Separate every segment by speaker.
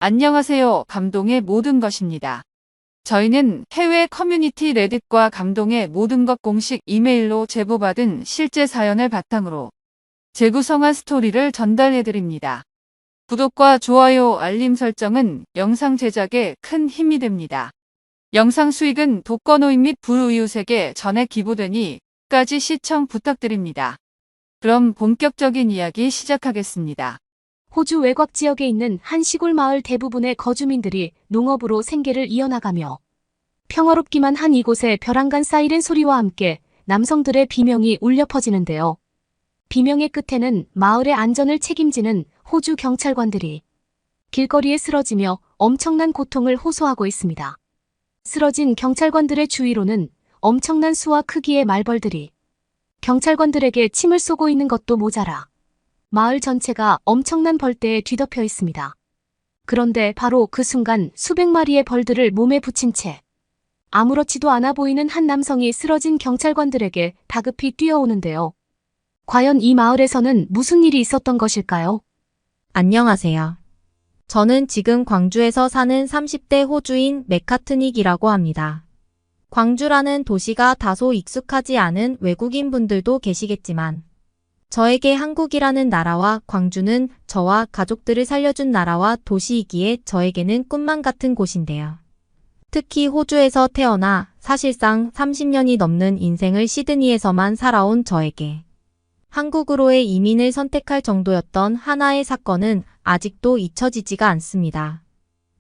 Speaker 1: 안녕하세요. 감동의 모든 것입니다. 저희는 해외 커뮤니티 레딧과 감동의 모든 것 공식 이메일로 제보받은 실제 사연을 바탕으로 재구성한 스토리를 전달해드립니다. 구독과 좋아요, 알림 설정은 영상 제작에 큰 힘이 됩니다. 영상 수익은 독거노인 및 불우이웃에게 전액 기부되니 끝까지 시청 부탁드립니다. 그럼 본격적인 이야기 시작하겠습니다.
Speaker 2: 호주 외곽 지역에 있는 한 시골 마을 대부분의 거주민들이 농업으로 생계를 이어나가며 평화롭기만 한 이곳에 벼랑간 사이렌 소리와 함께 남성들의 비명이 울려 퍼지는데요. 비명의 끝에는 마을의 안전을 책임지는 호주 경찰관들이 길거리에 쓰러지며 엄청난 고통을 호소하고 있습니다. 쓰러진 경찰관들의 주위로는 엄청난 수와 크기의 말벌들이 경찰관들에게 침을 쏘고 있는 것도 모자라 마을 전체가 엄청난 벌떼에 뒤덮여 있습니다. 그런데 바로 그 순간 수백 마리의 벌들을 몸에 붙인 채 아무렇지도 않아 보이는 한 남성이 쓰러진 경찰관들에게 다급히 뛰어오는데요. 과연 이 마을에서는 무슨 일이 있었던 것일까요?
Speaker 3: 안녕하세요. 저는 지금 광주에서 사는 30대 호주인 맥카트닉이라고 합니다. 광주라는 도시가 다소 익숙하지 않은 외국인 분들도 계시겠지만 저에게 한국이라는 나라와 광주는 저와 가족들을 살려준 나라와 도시이기에 저에게는 꿈만 같은 곳인데요. 특히 호주에서 태어나 사실상 30년이 넘는 인생을 시드니에서만 살아온 저에게 한국으로의 이민을 선택할 정도였던 하나의 사건은 아직도 잊혀지지가 않습니다.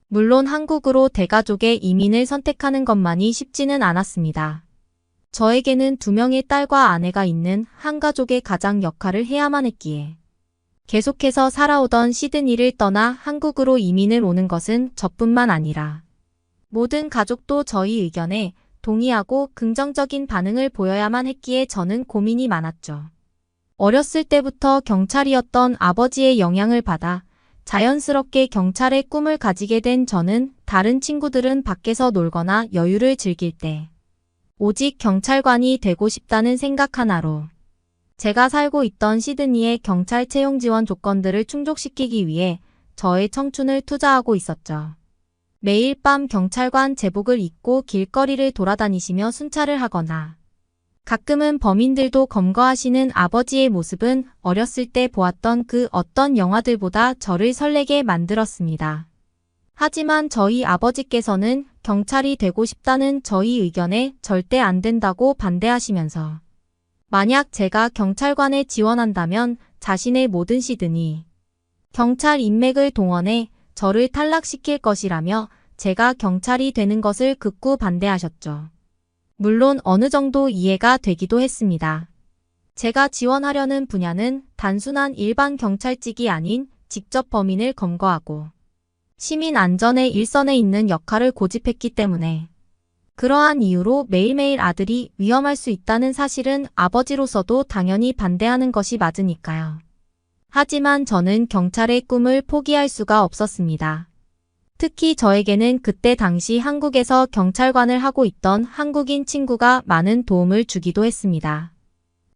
Speaker 3: 물론 한국으로 대가족의 이민을 선택하는 것만이 쉽지는 않았습니다. 저에게는 2명의 딸과 아내가 있는 한 가족의 가장 역할을 해야만 했기에 계속해서 살아오던 시드니를 떠나 한국으로 이민을 오는 것은 저뿐만 아니라 모든 가족도 저희 의견에 동의하고 긍정적인 반응을 보여야만 했기에 저는 고민이 많았죠. 어렸을 때부터 경찰이었던 아버지의 영향을 받아 자연스럽게 경찰의 꿈을 가지게 된 저는 다른 친구들은 밖에서 놀거나 여유를 즐길 때 오직 경찰관이 되고 싶다는 생각 하나로 제가 살고 있던 시드니의 경찰 채용 지원 조건들을 충족시키기 위해 저의 청춘을 투자하고 있었죠. 매일 밤 경찰관 제복을 입고 길거리를 돌아다니시며 순찰을 하거나 가끔은 범인들도 검거하시는 아버지의 모습은 어렸을 때 보았던 그 어떤 영화들보다 저를 설레게 만들었습니다. 하지만 저희 아버지께서는 경찰이 되고 싶다는 저희 의견에 절대 안 된다고 반대하시면서 만약 제가 경찰관에 지원한다면 자신의 모든 시드니 경찰 인맥을 동원해 저를 탈락시킬 것이라며 제가 경찰이 되는 것을 극구 반대하셨죠. 물론 어느 정도 이해가 되기도 했습니다. 제가 지원하려는 분야는 단순한 일반 경찰직이 아닌 직접 범인을 검거하고 시민 안전의 일선에 있는 역할을 고집했기 때문에 그러한 이유로 매일매일 아들이 위험할 수 있다는 사실은 아버지로서도 당연히 반대하는 것이 맞으니까요. 하지만 저는 경찰의 꿈을 포기할 수가 없었습니다. 특히 저에게는 그때 당시 한국에서 경찰관을 하고 있던 한국인 친구가 많은 도움을 주기도 했습니다.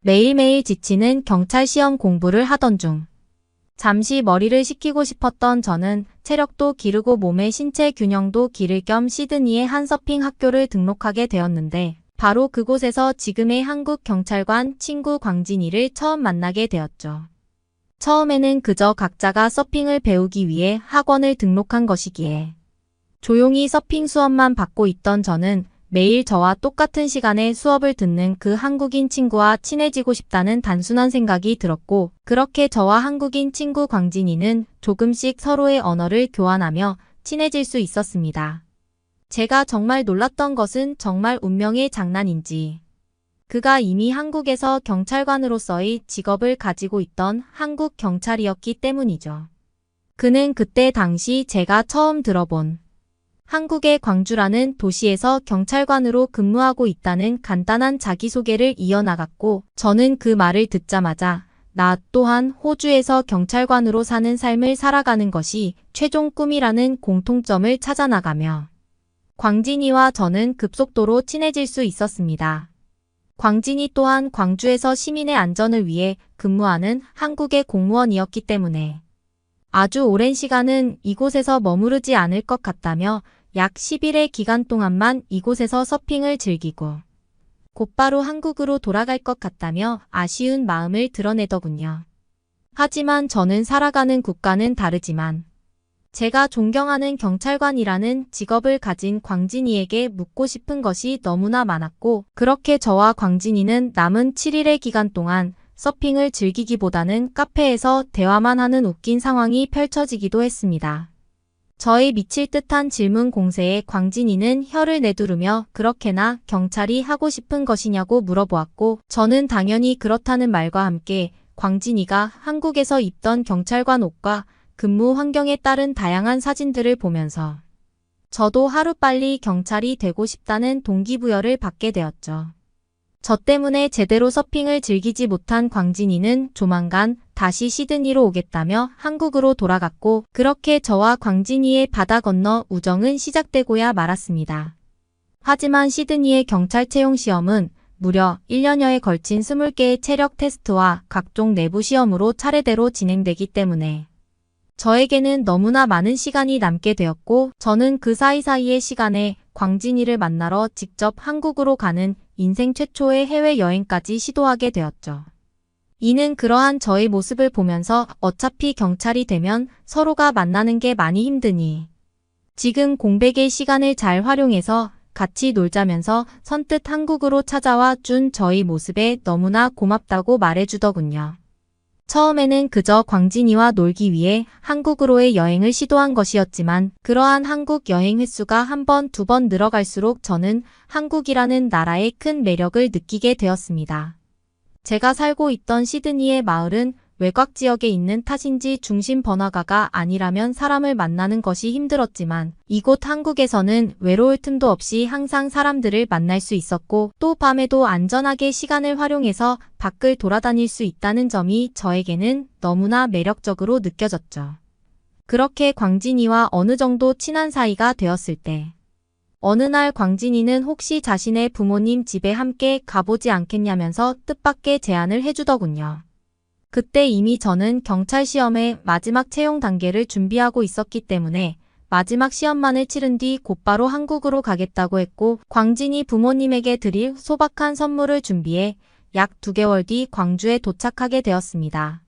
Speaker 3: 매일매일 지치는 경찰 시험 공부를 하던 중 잠시 머리를 식히고 싶었던 저는 체력도 기르고 몸의 신체 균형도 기를 겸 시드니의 한 서핑 학교를 등록하게 되었는데 바로 그곳에서 지금의 한국 경찰관 친구 광진이를 처음 만나게 되었죠. 처음에는 그저 각자가 서핑을 배우기 위해 학원을 등록한 것이기에 조용히 서핑 수업만 받고 있던 저는 매일 저와 똑같은 시간에 수업을 듣는 그 한국인 친구와 친해지고 싶다는 단순한 생각이 들었고 그렇게 저와 한국인 친구 광진이는 조금씩 서로의 언어를 교환하며 친해질 수 있었습니다. 제가 정말 놀랐던 것은 정말 운명의 장난인지 그가 이미 한국에서 경찰관으로서의 직업을 가지고 있던 한국 경찰이었기 때문이죠. 그는 그때 당시 제가 처음 들어본 한국의 광주라는 도시에서 경찰관으로 근무하고 있다는 간단한 자기소개를 이어나갔고 저는 그 말을 듣자마자 나 또한 호주에서 경찰관으로 사는 삶을 살아가는 것이 최종 꿈이라는 공통점을 찾아나가며 광진이와 저는 급속도로 친해질 수 있었습니다. 광진이 또한 광주에서 시민의 안전을 위해 근무하는 한국의 공무원이었기 때문에 아주 오랜 시간은 이곳에서 머무르지 않을 것 같다며 약 10일의 기간 동안만 이곳에서 서핑을 즐기고 곧바로 한국으로 돌아갈 것 같다며 아쉬운 마음을 드러내더군요. 하지만 저는 살아가는 국가는 다르지만 제가 존경하는 경찰관이라는 직업을 가진 광진이에게 묻고 싶은 것이 너무나 많았고 그렇게 저와 광진이는 남은 7일의 기간 동안 서핑을 즐기기보다는 카페에서 대화만 하는 웃긴 상황이 펼쳐지기도 했습니다. 저의 미칠 듯한 질문 공세에 광진이는 혀를 내두르며 그렇게나 경찰이 하고 싶은 것이냐고 물어보았고 저는 당연히 그렇다는 말과 함께 광진이가 한국에서 입던 경찰관 옷과 근무 환경에 따른 다양한 사진들을 보면서 저도 하루빨리 경찰이 되고 싶다는 동기부여를 받게 되었죠. 저 때문에 제대로 서핑을 즐기지 못한 광진이는 조만간 다시 시드니로 오겠다며 한국으로 돌아갔고 그렇게 저와 광진이의 바다 건너 우정은 시작되고야 말았습니다. 하지만 시드니의 경찰 채용 시험은 무려 1년여에 걸친 20개의 체력 테스트와 각종 내부 시험으로 차례대로 진행되기 때문에 저에게는 너무나 많은 시간이 남게 되었고 저는 그 사이사이의 시간에 광진이를 만나러 직접 한국으로 가는 인생 최초의 해외여행까지 시도하게 되었죠. 이는 그러한 저의 모습을 보면서 어차피 경찰이 되면 서로가 만나는 게 많이 힘드니 지금 공백의 시간을 잘 활용해서 같이 놀자면서 선뜻 한국으로 찾아와 준 저의 모습에 너무나 고맙다고 말해주더군요. 처음에는 그저 광진이와 놀기 위해 한국으로의 여행을 시도한 것이었지만 그러한 한국 여행 횟수가 한 번, 두 번 늘어갈수록 저는 한국이라는 나라의 큰 매력을 느끼게 되었습니다. 제가 살고 있던 시드니의 마을은 외곽 지역에 있는 탓인지 중심 번화가가 아니라면 사람을 만나는 것이 힘들었지만 이곳 한국에서는 외로울 틈도 없이 항상 사람들을 만날 수 있었고 또 밤에도 안전하게 시간을 활용해서 밖을 돌아다닐 수 있다는 점이 저에게는 너무나 매력적으로 느껴졌죠. 그렇게 광진이와 어느 정도 친한 사이가 되었을 때 어느 날 광진이는 혹시 자신의 부모님 집에 함께 가보지 않겠냐면서 뜻밖의 제안을 해주더군요. 그때 이미 저는 경찰 시험의 마지막 채용 단계를 준비하고 있었기 때문에 마지막 시험만을 치른 뒤 곧바로 한국으로 가겠다고 했고 광진이 부모님에게 드릴 소박한 선물을 준비해 약 2개월 뒤 광주에 도착하게 되었습니다.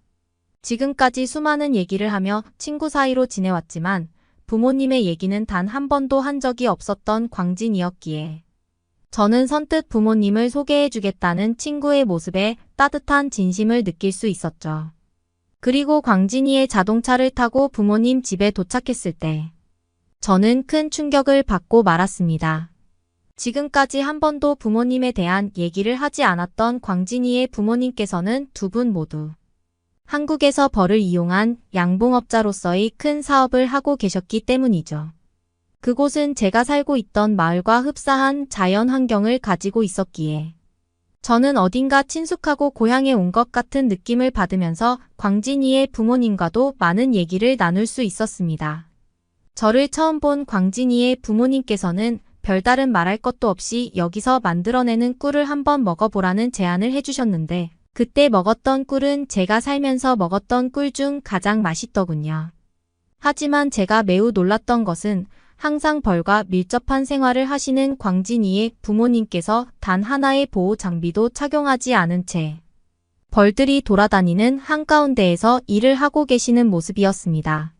Speaker 3: 지금까지 수많은 얘기를 하며 친구 사이로 지내왔지만 부모님의 얘기는 단 한 번도 한 적이 없었던 광진이었기에 저는 선뜻 부모님을 소개해주겠다는 친구의 모습에 따뜻한 진심을 느낄 수 있었죠. 그리고 광진이의 자동차를 타고 부모님 집에 도착했을 때 저는 큰 충격을 받고 말았습니다. 지금까지 한 번도 부모님에 대한 얘기를 하지 않았던 광진이의 부모님께서는 두 분 모두 한국에서 벌을 이용한 양봉업자로서의 큰 사업을 하고 계셨기 때문이죠. 그곳은 제가 살고 있던 마을과 흡사한 자연 환경을 가지고 있었기에 저는 어딘가 친숙하고 고향에 온 것 같은 느낌을 받으면서 광진이의 부모님과도 많은 얘기를 나눌 수 있었습니다. 저를 처음 본 광진이의 부모님께서는 별다른 말할 것도 없이 여기서 만들어내는 꿀을 한번 먹어보라는 제안을 해주셨는데 그때 먹었던 꿀은 제가 살면서 먹었던 꿀 중 가장 맛있더군요. 하지만 제가 매우 놀랐던 것은 항상 벌과 밀접한 생활을 하시는 광진이의 부모님께서 단 하나의 보호 장비도 착용하지 않은 채 벌들이 돌아다니는 한가운데에서 일을 하고 계시는 모습이었습니다.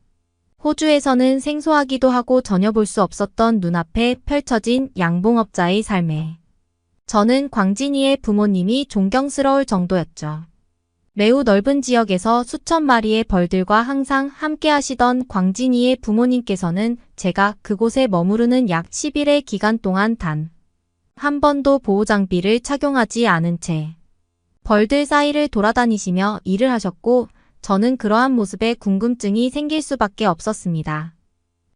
Speaker 3: 호주에서는 생소하기도 하고 전혀 볼 수 없었던 눈앞에 펼쳐진 양봉업자의 삶에 저는 광진이의 부모님이 존경스러울 정도였죠. 매우 넓은 지역에서 수천 마리의 벌들과 항상 함께 하시던 광진이의 부모님께서는 제가 그곳에 머무르는 약 10일의 기간 동안 단 한 번도 보호장비를 착용하지 않은 채 벌들 사이를 돌아다니시며 일을 하셨고 저는 그러한 모습에 궁금증이 생길 수밖에 없었습니다.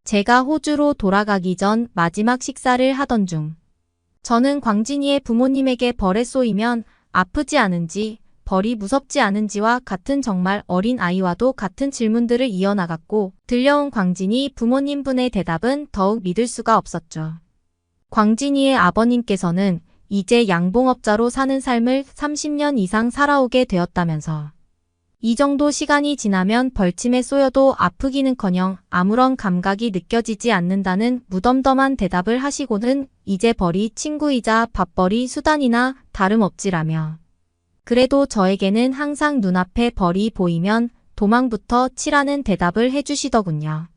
Speaker 3: 제가 호주로 돌아가기 전 마지막 식사를 하던 중 저는 광진이의 부모님에게 벌에 쏘이면 아프지 않은지 벌이 무섭지 않은지와 같은 정말 어린 아이와도 같은 질문들을 이어나갔고 들려온 광진이 부모님분의 대답은 더욱 믿을 수가 없었죠. 광진이의 아버님께서는 이제 양봉업자로 사는 삶을 30년 이상 살아오게 되었다면서 이 정도 시간이 지나면 벌침에 쏘여도 아프기는커녕 아무런 감각이 느껴지지 않는다는 무덤덤한 대답을 하시고는 이제 벌이 친구이자 밥벌이 수단이나 다름없지라며. 그래도 저에게는 항상 눈앞에 벌이 보이면 도망부터 치라는 대답을 해주시더군요.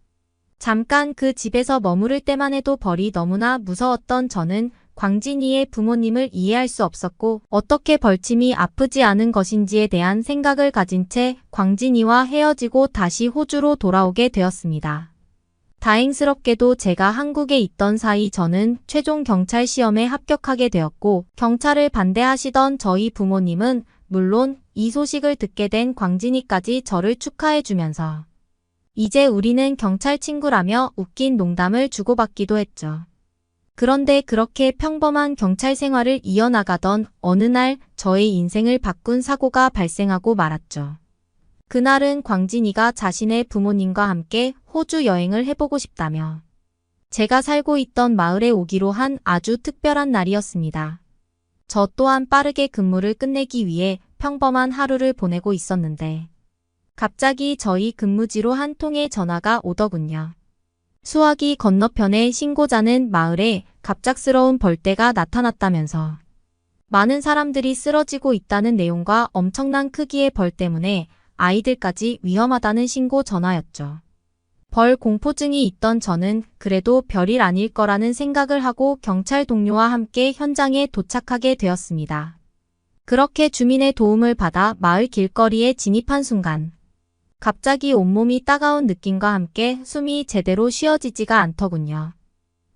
Speaker 3: 잠깐 그 집에서 머무를 때만 해도 벌이 너무나 무서웠던 저는 광진이의 부모님을 이해할 수 없었고 어떻게 벌침이 아프지 않은 것인지에 대한 생각을 가진 채 광진이와 헤어지고 다시 호주로 돌아오게 되었습니다. 다행스럽게도 제가 한국에 있던 사이 저는 최종 경찰 시험에 합격하게 되었고 경찰을 반대하시던 저희 부모님은 물론 이 소식을 듣게 된 광진이까지 저를 축하해주면서 이제 우리는 경찰 친구라며 웃긴 농담을 주고받기도 했죠. 그런데 그렇게 평범한 경찰 생활을 이어나가던 어느 날 저의 인생을 바꾼 사고가 발생하고 말았죠. 그날은 광진이가 자신의 부모님과 함께 호주 여행을 해보고 싶다며 제가 살고 있던 마을에 오기로 한 아주 특별한 날이었습니다. 저 또한 빠르게 근무를 끝내기 위해 평범한 하루를 보내고 있었는데 갑자기 저희 근무지로 한 통의 전화가 오더군요. 수화기 건너편의 신고자는 마을에 갑작스러운 벌떼가 나타났다면서 많은 사람들이 쓰러지고 있다는 내용과 엄청난 크기의 벌 때문에 아이들까지 위험하다는 신고 전화였죠. 벌 공포증이 있던 저는 그래도 별일 아닐 거라는 생각을 하고 경찰 동료와 함께 현장에 도착하게 되었습니다. 그렇게 주민의 도움을 받아 마을 길거리에 진입한 순간 갑자기 온몸이 따가운 느낌과 함께 숨이 제대로 쉬어지지가 않더군요.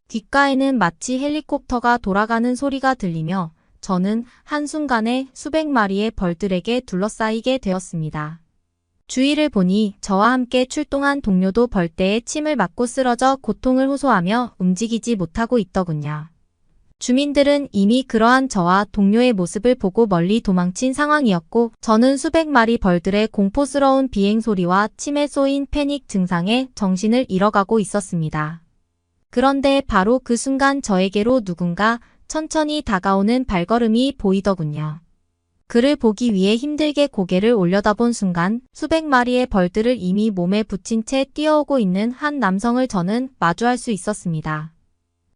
Speaker 3: 귓가에는 마치 헬리콥터가 돌아가는 소리가 들리며 저는 한순간에 수백 마리의 벌들에게 둘러싸이게 되었습니다. 주위를 보니 저와 함께 출동한 동료도 벌떼에 침을 맞고 쓰러져 고통을 호소하며 움직이지 못하고 있더군요. 주민들은 이미 그러한 저와 동료의 모습을 보고 멀리 도망친 상황이었고 저는 수백 마리 벌들의 공포스러운 비행 소리와 침에 쏘인 패닉 증상에 정신을 잃어가고 있었습니다. 그런데 바로 그 순간 저에게로 누군가 천천히 다가오는 발걸음이 보이더군요. 그를 보기 위해 힘들게 고개를 올려다본 순간 수백 마리의 벌들을 이미 몸에 붙인 채 뛰어오고 있는 한 남성을 저는 마주할 수 있었습니다.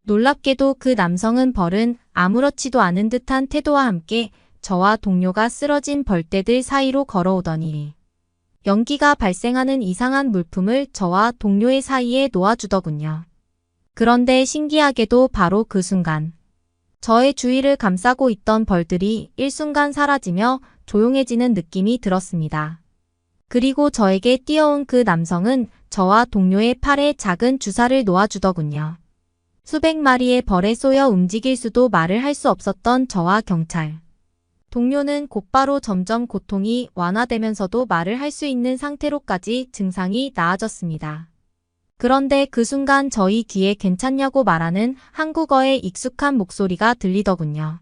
Speaker 3: 놀랍게도 그 남성은 벌은 아무렇지도 않은 듯한 태도와 함께 저와 동료가 쓰러진 벌떼들 사이로 걸어오더니 연기가 발생하는 이상한 물품을 저와 동료의 사이에 놓아주더군요. 그런데 신기하게도 바로 그 순간 저의 주위를 감싸고 있던 벌들이 일순간 사라지며 조용해지는 느낌이 들었습니다. 그리고 저에게 뛰어온 그 남성은 저와 동료의 팔에 작은 주사를 놓아주더군요. 수백 마리의 벌에 쏘여 움직일 수도 말을 할 수 없었던 저와 경찰. 동료는 곧바로 점점 고통이 완화되면서도 말을 할 수 있는 상태로까지 증상이 나아졌습니다. 그런데 그 순간 저희 귀에 괜찮냐고 말하는 한국어의 익숙한 목소리가 들리더군요.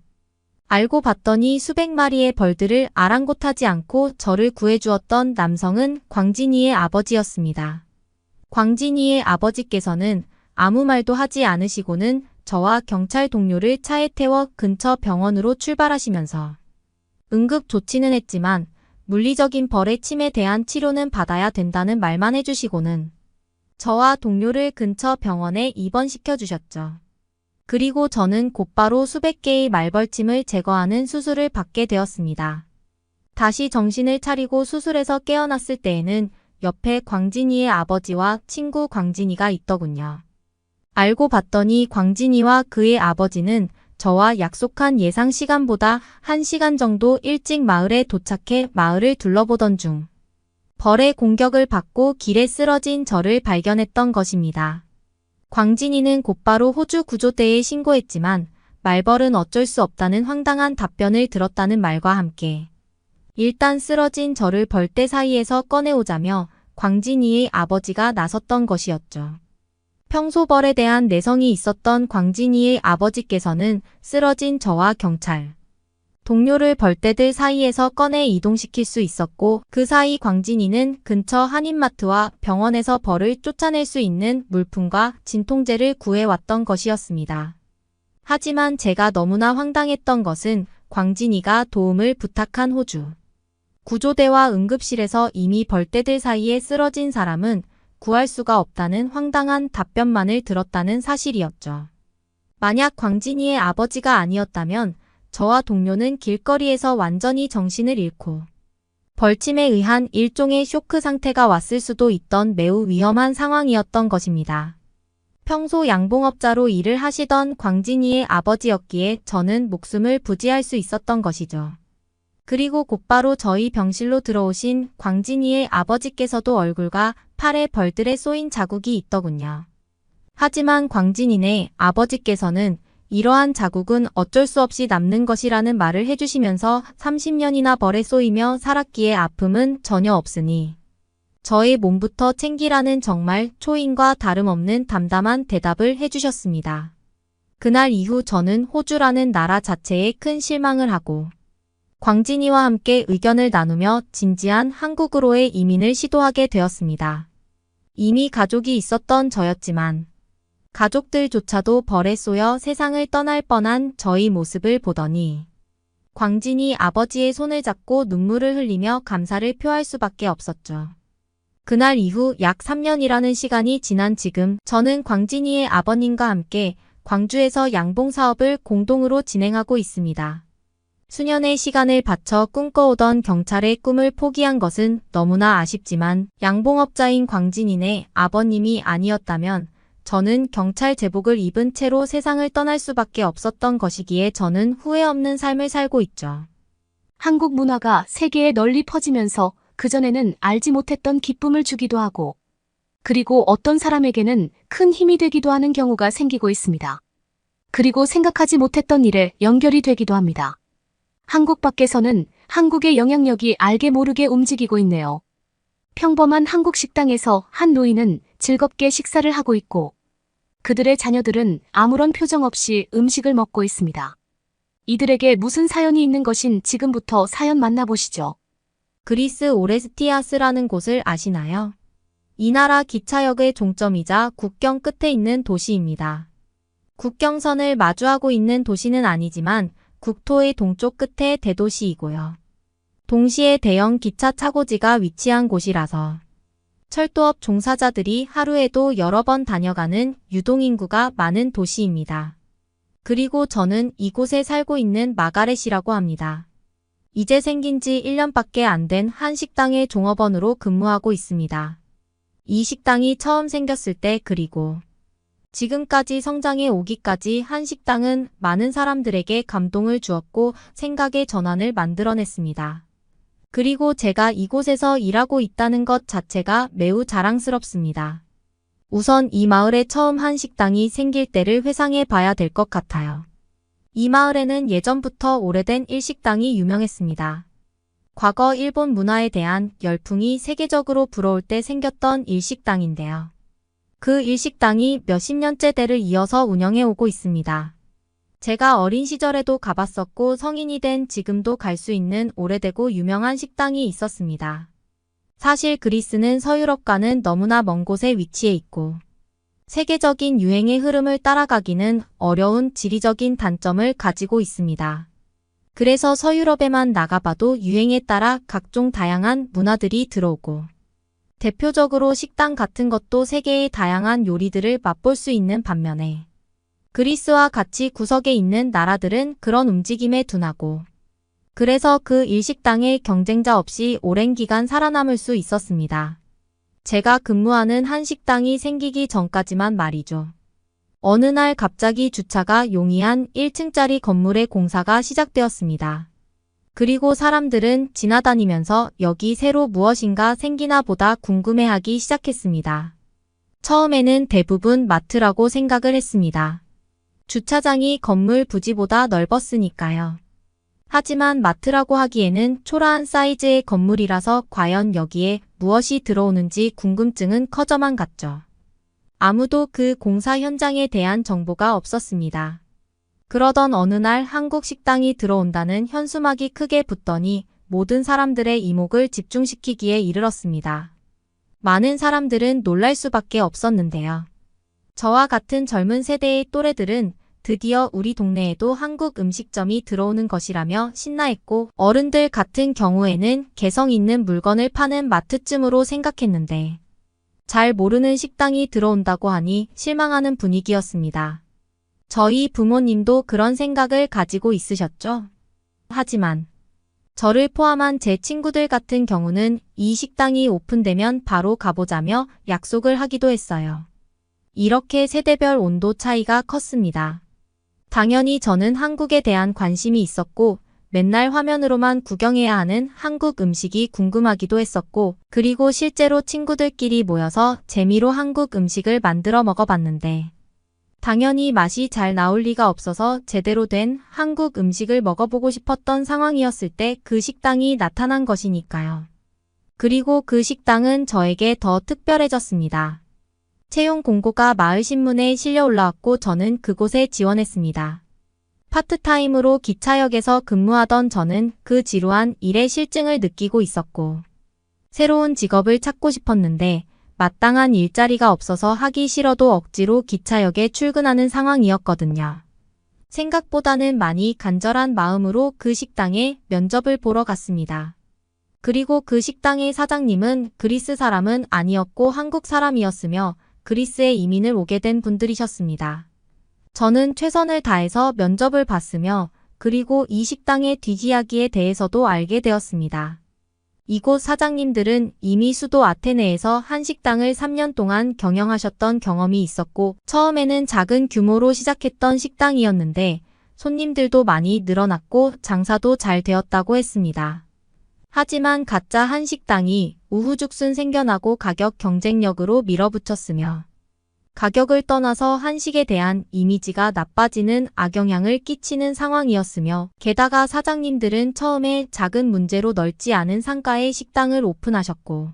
Speaker 3: 알고 봤더니 수백 마리의 벌들을 아랑곳하지 않고 저를 구해주었던 남성은 광진이의 아버지였습니다. 광진이의 아버지께서는 아무 말도 하지 않으시고는 저와 경찰 동료를 차에 태워 근처 병원으로 출발하시면서 응급 조치는 했지만 물리적인 벌의 침에 대한 치료는 받아야 된다는 말만 해주시고는 저와 동료를 근처 병원에 입원시켜 주셨죠. 그리고 저는 곧바로 수백 개의 말벌침을 제거하는 수술을 받게 되었습니다. 다시 정신을 차리고 수술에서 깨어났을 때에는 옆에 광진이의 아버지와 친구 광진이가 있더군요. 알고 봤더니 광진이와 그의 아버지는 저와 약속한 예상 시간보다 1시간 정도 일찍 마을에 도착해 마을을 둘러보던 중 벌의 공격을 받고 길에 쓰러진 저를 발견했던 것입니다. 광진이는 곧바로 호주 구조대에 신고했지만 말벌은 어쩔 수 없다는 황당한 답변을 들었다는 말과 함께 일단 쓰러진 저를 벌떼 사이에서 꺼내오자며 광진이의 아버지가 나섰던 것이었죠. 평소 벌에 대한 내성이 있었던 광진이의 아버지께서는 쓰러진 저와 경찰, 동료를 벌떼들 사이에서 꺼내 이동시킬 수 있었고 그 사이 광진이는 근처 한인마트와 병원에서 벌을 쫓아낼 수 있는 물품과 진통제를 구해왔던 것이었습니다. 하지만 제가 너무나 황당했던 것은 광진이가 도움을 부탁한 호주 구조대와 응급실에서 이미 벌떼들 사이에 쓰러진 사람은 구할 수가 없다는 황당한 답변만을 들었다는 사실이었죠. 만약 광진이의 아버지가 아니었다면 저와 동료는 길거리에서 완전히 정신을 잃고 벌침에 의한 일종의 쇼크 상태가 왔을 수도 있던 매우 위험한 상황이었던 것입니다. 평소 양봉업자로 일을 하시던 광진이의 아버지였기에 저는 목숨을 부지할 수 있었던 것이죠. 그리고 곧바로 저희 병실로 들어오신 광진이의 아버지께서도 얼굴과 팔에 벌들에 쏘인 자국이 있더군요. 하지만 광진이네 아버지께서는 이러한 자국은 어쩔 수 없이 남는 것이라는 말을 해주시면서 30년이나 벌에 쏘이며 살았기에 아픔은 전혀 없으니 저의 몸부터 챙기라는 정말 초인과 다름없는 담담한 대답을 해주셨습니다. 그날 이후 저는 호주라는 나라 자체에 큰 실망을 하고 광진이와 함께 의견을 나누며 진지한 한국으로의 이민을 시도하게 되었습니다. 이미 가족이 있었던 저였지만 가족들조차도 벌에 쏘여 세상을 떠날 뻔한 저희 모습을 보더니 광진이 아버지의 손을 잡고 눈물을 흘리며 감사를 표할 수밖에 없었죠. 그날 이후 약 3년이라는 시간이 지난 지금 저는 광진이의 아버님과 함께 광주에서 양봉 사업을 공동으로 진행하고 있습니다. 수년의 시간을 바쳐 꿈꿔오던 경찰의 꿈을 포기한 것은 너무나 아쉽지만 양봉업자인 광진이네 아버님이 아니었다면 저는 경찰 제복을 입은 채로 세상을 떠날 수밖에 없었던 것이기에 저는 후회 없는 삶을 살고 있죠.
Speaker 2: 한국 문화가 세계에 널리 퍼지면서 그전에는 알지 못했던 기쁨을 주기도 하고 그리고 어떤 사람에게는 큰 힘이 되기도 하는 경우가 생기고 있습니다. 그리고 생각하지 못했던 일에 연결이 되기도 합니다. 한국 밖에서는 한국의 영향력이 알게 모르게 움직이고 있네요. 평범한 한국 식당에서 한 노인은 즐겁게 식사를 하고 있고 그들의 자녀들은 아무런 표정 없이 음식을 먹고 있습니다. 이들에게 무슨 사연이 있는 것인 지금부터 사연 만나보시죠.
Speaker 3: 그리스 오레스티아스라는 곳을 아시나요? 이 나라 기차역의 종점이자 국경 끝에 있는 도시입니다. 국경선을 마주하고 있는 도시는 아니지만 국토의 동쪽 끝의 대도시이고요. 동시에 대형 기차 차고지가 위치한 곳이라서 철도업 종사자들이 하루에도 여러 번 다녀가는 유동인구가 많은 도시입니다. 그리고 저는 이곳에 살고 있는 마가렛이라고 합니다. 이제 생긴 지 1년밖에 안 된 한 식당의 종업원으로 근무하고 있습니다. 이 식당이 처음 생겼을 때 그리고 지금까지 성장해 오기까지 한 식당은 많은 사람들에게 감동을 주었고 생각의 전환을 만들어냈습니다. 그리고 제가 이곳에서 일하고 있다는 것 자체가 매우 자랑스럽습니다. 우선 이 마을에 처음 한 식당이 생길 때를 회상해 봐야 될 것 같아요. 이 마을에는 예전부터 오래된 일식당이 유명했습니다. 과거 일본 문화에 대한 열풍이 세계적으로 불어올 때 생겼던 일식당인데요. 그 일식당이 몇십 년째 대를 이어서 운영해 오고 있습니다. 제가 어린 시절에도 가봤었고 성인이 된 지금도 갈 수 있는 오래되고 유명한 식당이 있었습니다. 사실 그리스는 서유럽과는 너무나 먼 곳에 위치해 있고 세계적인 유행의 흐름을 따라가기는 어려운 지리적인 단점을 가지고 있습니다. 그래서 서유럽에만 나가봐도 유행에 따라 각종 다양한 문화들이 들어오고 대표적으로 식당 같은 것도 세계의 다양한 요리들을 맛볼 수 있는 반면에 그리스와 같이 구석에 있는 나라들은 그런 움직임에 둔하고 그래서 그 일식당에 경쟁자 없이 오랜 기간 살아남을 수 있었습니다. 제가 근무하는 한 식당이 생기기 전까지만 말이죠. 어느 날 갑자기 주차가 용이한 1층짜리 건물의 공사가 시작되었습니다. 그리고 사람들은 지나다니면서 여기 새로 무엇인가 생기나 보다 궁금해하기 시작했습니다. 처음에는 대부분 마트라고 생각을 했습니다. 주차장이 건물 부지보다 넓었으니까요. 하지만 마트라고 하기에는 초라한 사이즈의 건물이라서 과연 여기에 무엇이 들어오는지 궁금증은 커져만 갔죠. 아무도 그 공사 현장에 대한 정보가 없었습니다. 그러던 어느 날 한국 식당이 들어온다는 현수막이 크게 붙더니 모든 사람들의 이목을 집중시키기에 이르렀습니다. 많은 사람들은 놀랄 수밖에 없었는데요. 저와 같은 젊은 세대의 또래들은 드디어 우리 동네에도 한국 음식점이 들어오는 것이라며 신나했고 어른들 같은 경우에는 개성 있는 물건을 파는 마트쯤으로 생각했는데 잘 모르는 식당이 들어온다고 하니 실망하는 분위기였습니다. 저희 부모님도 그런 생각을 가지고 있으셨죠? 하지만 저를 포함한 제 친구들 같은 경우는 이 식당이 오픈되면 바로 가보자며 약속을 하기도 했어요. 이렇게 세대별 온도 차이가 컸습니다. 당연히 저는 한국에 대한 관심이 있었고 맨날 화면으로만 구경해야 하는 한국 음식이 궁금하기도 했었고 그리고 실제로 친구들끼리 모여서 재미로 한국 음식을 만들어 먹어봤는데 당연히 맛이 잘 나올 리가 없어서 제대로 된 한국 음식을 먹어보고 싶었던 상황이었을 때 그 식당이 나타난 것이니까요. 그리고 그 식당은 저에게 더 특별해졌습니다. 채용 공고가 마을신문에 실려 올라왔고 저는 그곳에 지원했습니다. 파트타임으로 기차역에서 근무하던 저는 그 지루한 일의 실증을 느끼고 있었고 새로운 직업을 찾고 싶었는데 마땅한 일자리가 없어서 하기 싫어도 억지로 기차역에 출근하는 상황이었거든요. 생각보다는 많이 간절한 마음으로 그 식당에 면접을 보러 갔습니다. 그리고 그 식당의 사장님은 그리스 사람은 아니었고 한국 사람이었으며 그리스에 이민을 오게 된 분들이셨습니다. 저는 최선을 다해서 면접을 봤으며 그리고 이 식당의 뒷이야기에 대해서도 알게 되었습니다. 이곳 사장님들은 이미 수도 아테네에서 한식당을 3년 동안 경영하셨던 경험이 있었고 처음에는 작은 규모로 시작했던 식당이었는데 손님들도 많이 늘어났고 장사도 잘 되었다고 했습니다. 하지만 가짜 한식당이 우후죽순 생겨나고 가격 경쟁력으로 밀어붙였으며 가격을 떠나서 한식에 대한 이미지가 나빠지는 악영향을 끼치는 상황이었으며 게다가 사장님들은 처음에 작은 문제로 넓지 않은 상가에 식당을 오픈하셨고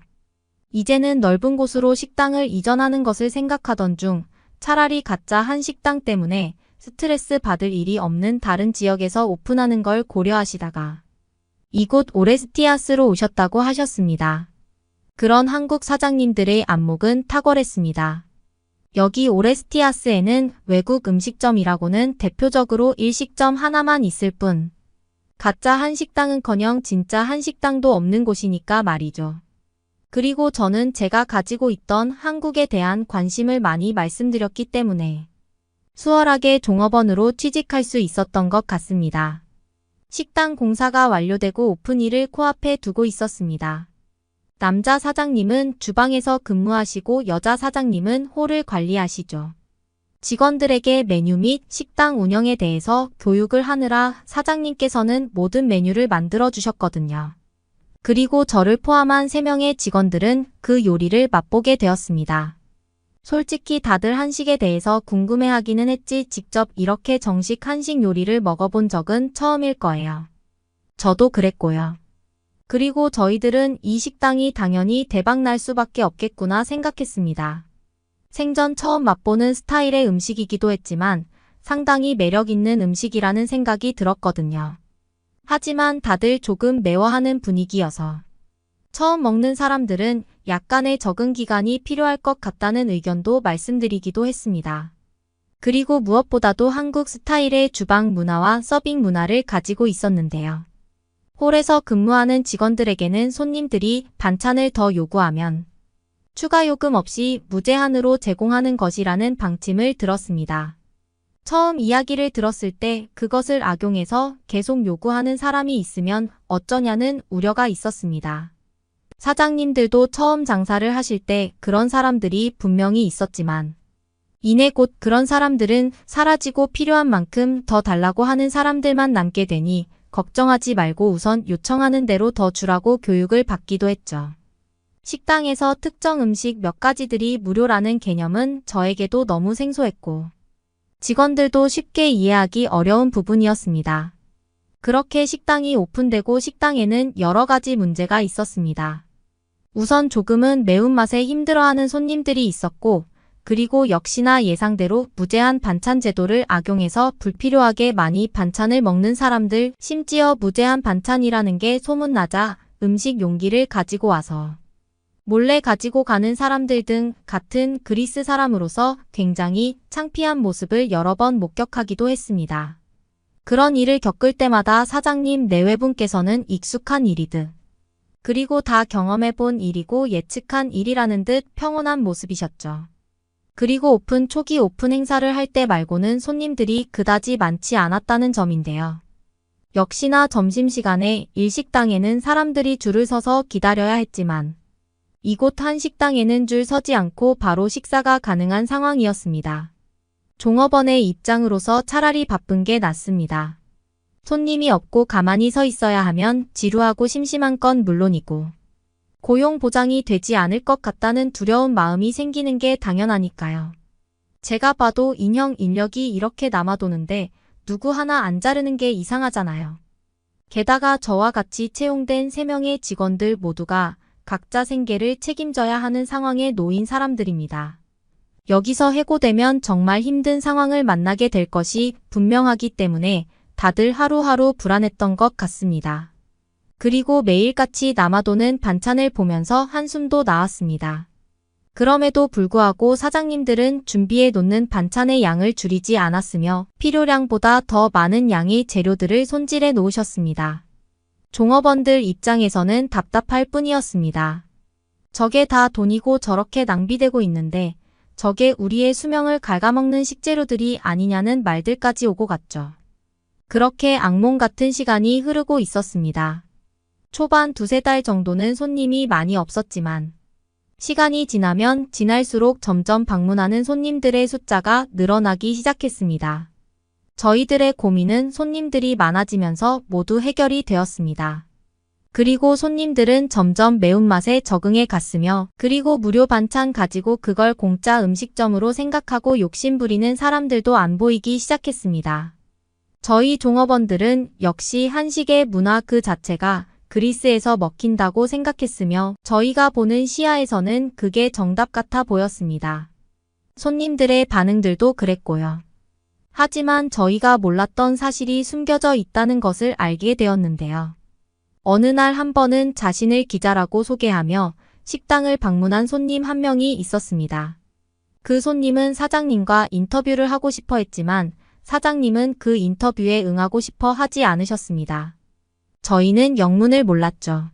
Speaker 3: 이제는 넓은 곳으로 식당을 이전하는 것을 생각하던 중 차라리 가짜 한식당 때문에 스트레스 받을 일이 없는 다른 지역에서 오픈하는 걸 고려하시다가 이곳 오레스티아스로 오셨다고 하셨습니다. 그런 한국 사장님들의 안목은 탁월했습니다. 여기 오레스티아스에는 외국 음식점이라고는 대표적으로 일식점 하나만 있을 뿐 가짜 한식당은커녕 진짜 한식당도 없는 곳이니까 말이죠. 그리고 저는 제가 가지고 있던 한국에 대한 관심을 많이 말씀드렸기 때문에 수월하게 종업원으로 취직할 수 있었던 것 같습니다. 식당 공사가 완료되고 오픈일을 코앞에 두고 있었습니다. 남자 사장님은 주방에서 근무하시고 여자 사장님은 홀을 관리하시죠. 직원들에게 메뉴 및 식당 운영에 대해서 교육을 하느라 사장님께서는 모든 메뉴를 만들어 주셨거든요. 그리고 저를 포함한 3명의 직원들은 그 요리를 맛보게 되었습니다. 솔직히 다들 한식에 대해서 궁금해하기는 했지 직접 이렇게 정식 한식 요리를 먹어본 적은 처음일 거예요. 저도 그랬고요. 그리고 저희들은 이 식당이 당연히 대박날 수밖에 없겠구나 생각했습니다. 생전 처음 맛보는 스타일의 음식이기도 했지만 상당히 매력 있는 음식이라는 생각이 들었거든요. 하지만 다들 조금 매워하는 분위기여서 처음 먹는 사람들은 약간의 적응 기간이 필요할 것 같다는 의견도 말씀드리기도 했습니다. 그리고 무엇보다도 한국 스타일의 주방 문화와 서빙 문화를 가지고 있었는데요. 홀에서 근무하는 직원들에게는 손님들이 반찬을 더 요구하면 추가 요금 없이 무제한으로 제공하는 것이라는 방침을 들었습니다. 처음 이야기를 들었을 때 그것을 악용해서 계속 요구하는 사람이 있으면 어쩌냐는 우려가 있었습니다. 사장님들도 처음 장사를 하실 때 그런 사람들이 분명히 있었지만 이내 곧 그런 사람들은 사라지고 필요한 만큼 더 달라고 하는 사람들만 남게 되니 걱정하지 말고 우선 요청하는 대로 더 주라고 교육을 받기도 했죠. 식당에서 특정 음식 몇 가지들이 무료라는 개념은 저에게도 너무 생소했고 직원들도 쉽게 이해하기 어려운 부분이었습니다. 그렇게 식당이 오픈되고 식당에는 여러 가지 문제가 있었습니다. 우선 조금은 매운맛에 힘들어하는 손님들이 있었고 그리고 역시나 예상대로 무제한 반찬 제도를 악용해서 불필요하게 많이 반찬을 먹는 사람들, 심지어 무제한 반찬이라는 게 소문나자 음식 용기를 가지고 와서 몰래 가지고 가는 사람들 등 같은 그리스 사람으로서 굉장히 창피한 모습을 여러 번 목격하기도 했습니다. 그런 일을 겪을 때마다 사장님 내외분께서는 익숙한 일이듯 그리고 다 경험해본 일이고 예측한 일이라는 듯 평온한 모습이셨죠. 그리고 오픈 초기 오픈 행사를 할 때 말고는 손님들이 그다지 많지 않았다는 점인데요. 역시나 점심시간에 일식당에는 사람들이 줄을 서서 기다려야 했지만 이곳 한식당에는 줄 서지 않고 바로 식사가 가능한 상황이었습니다. 종업원의 입장으로서 차라리 바쁜 게 낫습니다. 손님이 없고 가만히 서 있어야 하면 지루하고 심심한 건 물론이고 고용 보장이 되지 않을 것 같다는 두려운 마음이 생기는 게 당연하니까요. 제가 봐도 인형 인력이 이렇게 남아도는데 누구 하나 안 자르는 게 이상하잖아요. 게다가 저와 같이 채용된 3명의 직원들 모두가 각자 생계를 책임져야 하는 상황에 놓인 사람들입니다. 여기서 해고되면 정말 힘든 상황을 만나게 될 것이 분명하기 때문에 다들 하루하루 불안했던 것 같습니다. 그리고 매일같이 남아도는 반찬을 보면서 한숨도 나왔습니다. 그럼에도 불구하고 사장님들은 준비해 놓는 반찬의 양을 줄이지 않았으며 필요량보다 더 많은 양의 재료들을 손질해 놓으셨습니다. 종업원들 입장에서는 답답할 뿐이었습니다. 저게 다 돈이고 저렇게 낭비되고 있는데 저게 우리의 수명을 갉아먹는 식재료들이 아니냐는 말들까지 오고 갔죠. 그렇게 악몽 같은 시간이 흐르고 있었습니다. 초반 2-3달 정도는 손님이 많이 없었지만 시간이 지나면 지날수록 점점 방문하는 손님들의 숫자가 늘어나기 시작했습니다. 저희들의 고민은 손님들이 많아지면서 모두 해결이 되었습니다. 그리고 손님들은 점점 매운맛에 적응해 갔으며 그리고 무료 반찬 가지고 그걸 공짜 음식점으로 생각하고 욕심부리는 사람들도 안 보이기 시작했습니다. 저희 종업원들은 역시 한식의 문화 그 자체가 그리스에서 먹힌다고 생각했으며 저희가 보는 시야에서는 그게 정답 같아 보였습니다. 손님들의 반응들도 그랬고요. 하지만 저희가 몰랐던 사실이 숨겨져 있다는 것을 알게 되었는데요. 어느 날 한 번은 자신을 기자라고 소개하며 식당을 방문한 손님 한 명이 있었습니다. 그 손님은 사장님과 인터뷰를 하고 싶어 했지만 사장님은 그 인터뷰에 응하고 싶어 하지 않으셨습니다. 저희는 영문을 몰랐죠.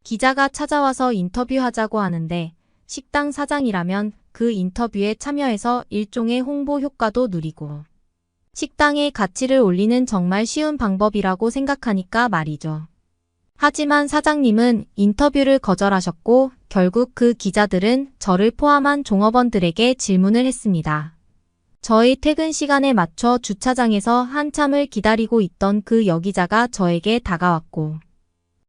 Speaker 3: 기자가 찾아와서 인터뷰하자고 하는데 식당 사장이라면 그 인터뷰에 참여해서 일종의 홍보 효과도 누리고 식당의 가치를 올리는 정말 쉬운 방법이라고 생각하니까 말이죠. 하지만 사장님은 인터뷰를 거절하셨고 결국 그 기자들은 저를 포함한 종업원들에게 질문을 했습니다. 저희 퇴근 시간에 맞춰 주차장에서 한참을 기다리고 있던 그 여기자가 저에게 다가왔고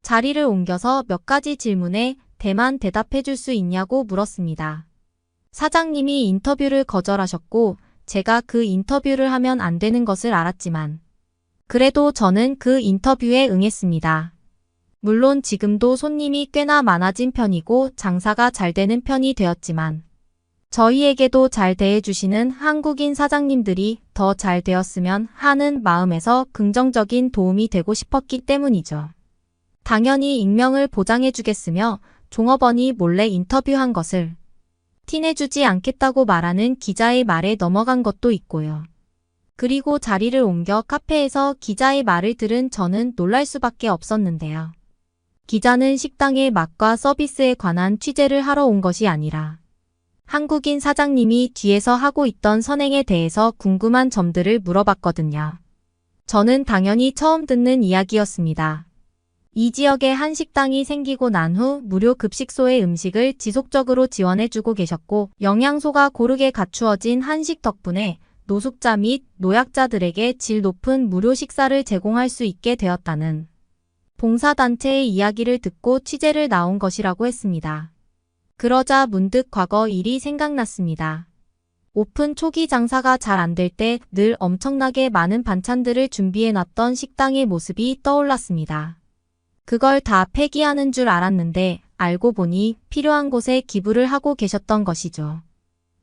Speaker 3: 자리를 옮겨서 몇 가지 질문에 대만 대답해 줄 수 있냐고 물었습니다. 사장님이 인터뷰를 거절하셨고 제가 그 인터뷰를 하면 안 되는 것을 알았지만 그래도 저는 그 인터뷰에 응했습니다. 물론 지금도 손님이 꽤나 많아진 편이고 장사가 잘 되는 편이 되었지만 저희에게도 잘 대해주시는 한국인 사장님들이 더 잘 되었으면 하는 마음에서 긍정적인 도움이 되고 싶었기 때문이죠. 당연히 익명을 보장해주겠으며 종업원이 몰래 인터뷰한 것을 티내주지 않겠다고 말하는 기자의 말에 넘어간 것도 있고요. 그리고 자리를 옮겨 카페에서 기자의 말을 들은 저는 놀랄 수밖에 없었는데요. 기자는 식당의 맛과 서비스에 관한 취재를 하러 온 것이 아니라 한국인 사장님이 뒤에서 하고 있던 선행에 대해서 궁금한 점들을 물어봤거든요. 저는 당연히 처음 듣는 이야기였습니다. 이 지역에 한식당이 생기고 난 후 무료 급식소의 음식을 지속적으로 지원해주고 계셨고 영양소가 고르게 갖추어진 한식 덕분에 노숙자 및 노약자들에게 질 높은 무료 식사를 제공할 수 있게 되었다는 봉사단체의 이야기를 듣고 취재를 나온 것이라고 했습니다. 그러자 문득 과거 일이 생각났습니다. 오픈 초기 장사가 잘 안 될 때 늘 엄청나게 많은 반찬들을 준비해놨던 식당의 모습이 떠올랐습니다. 그걸 다 폐기하는 줄 알았는데 알고 보니 필요한 곳에 기부를 하고 계셨던 것이죠.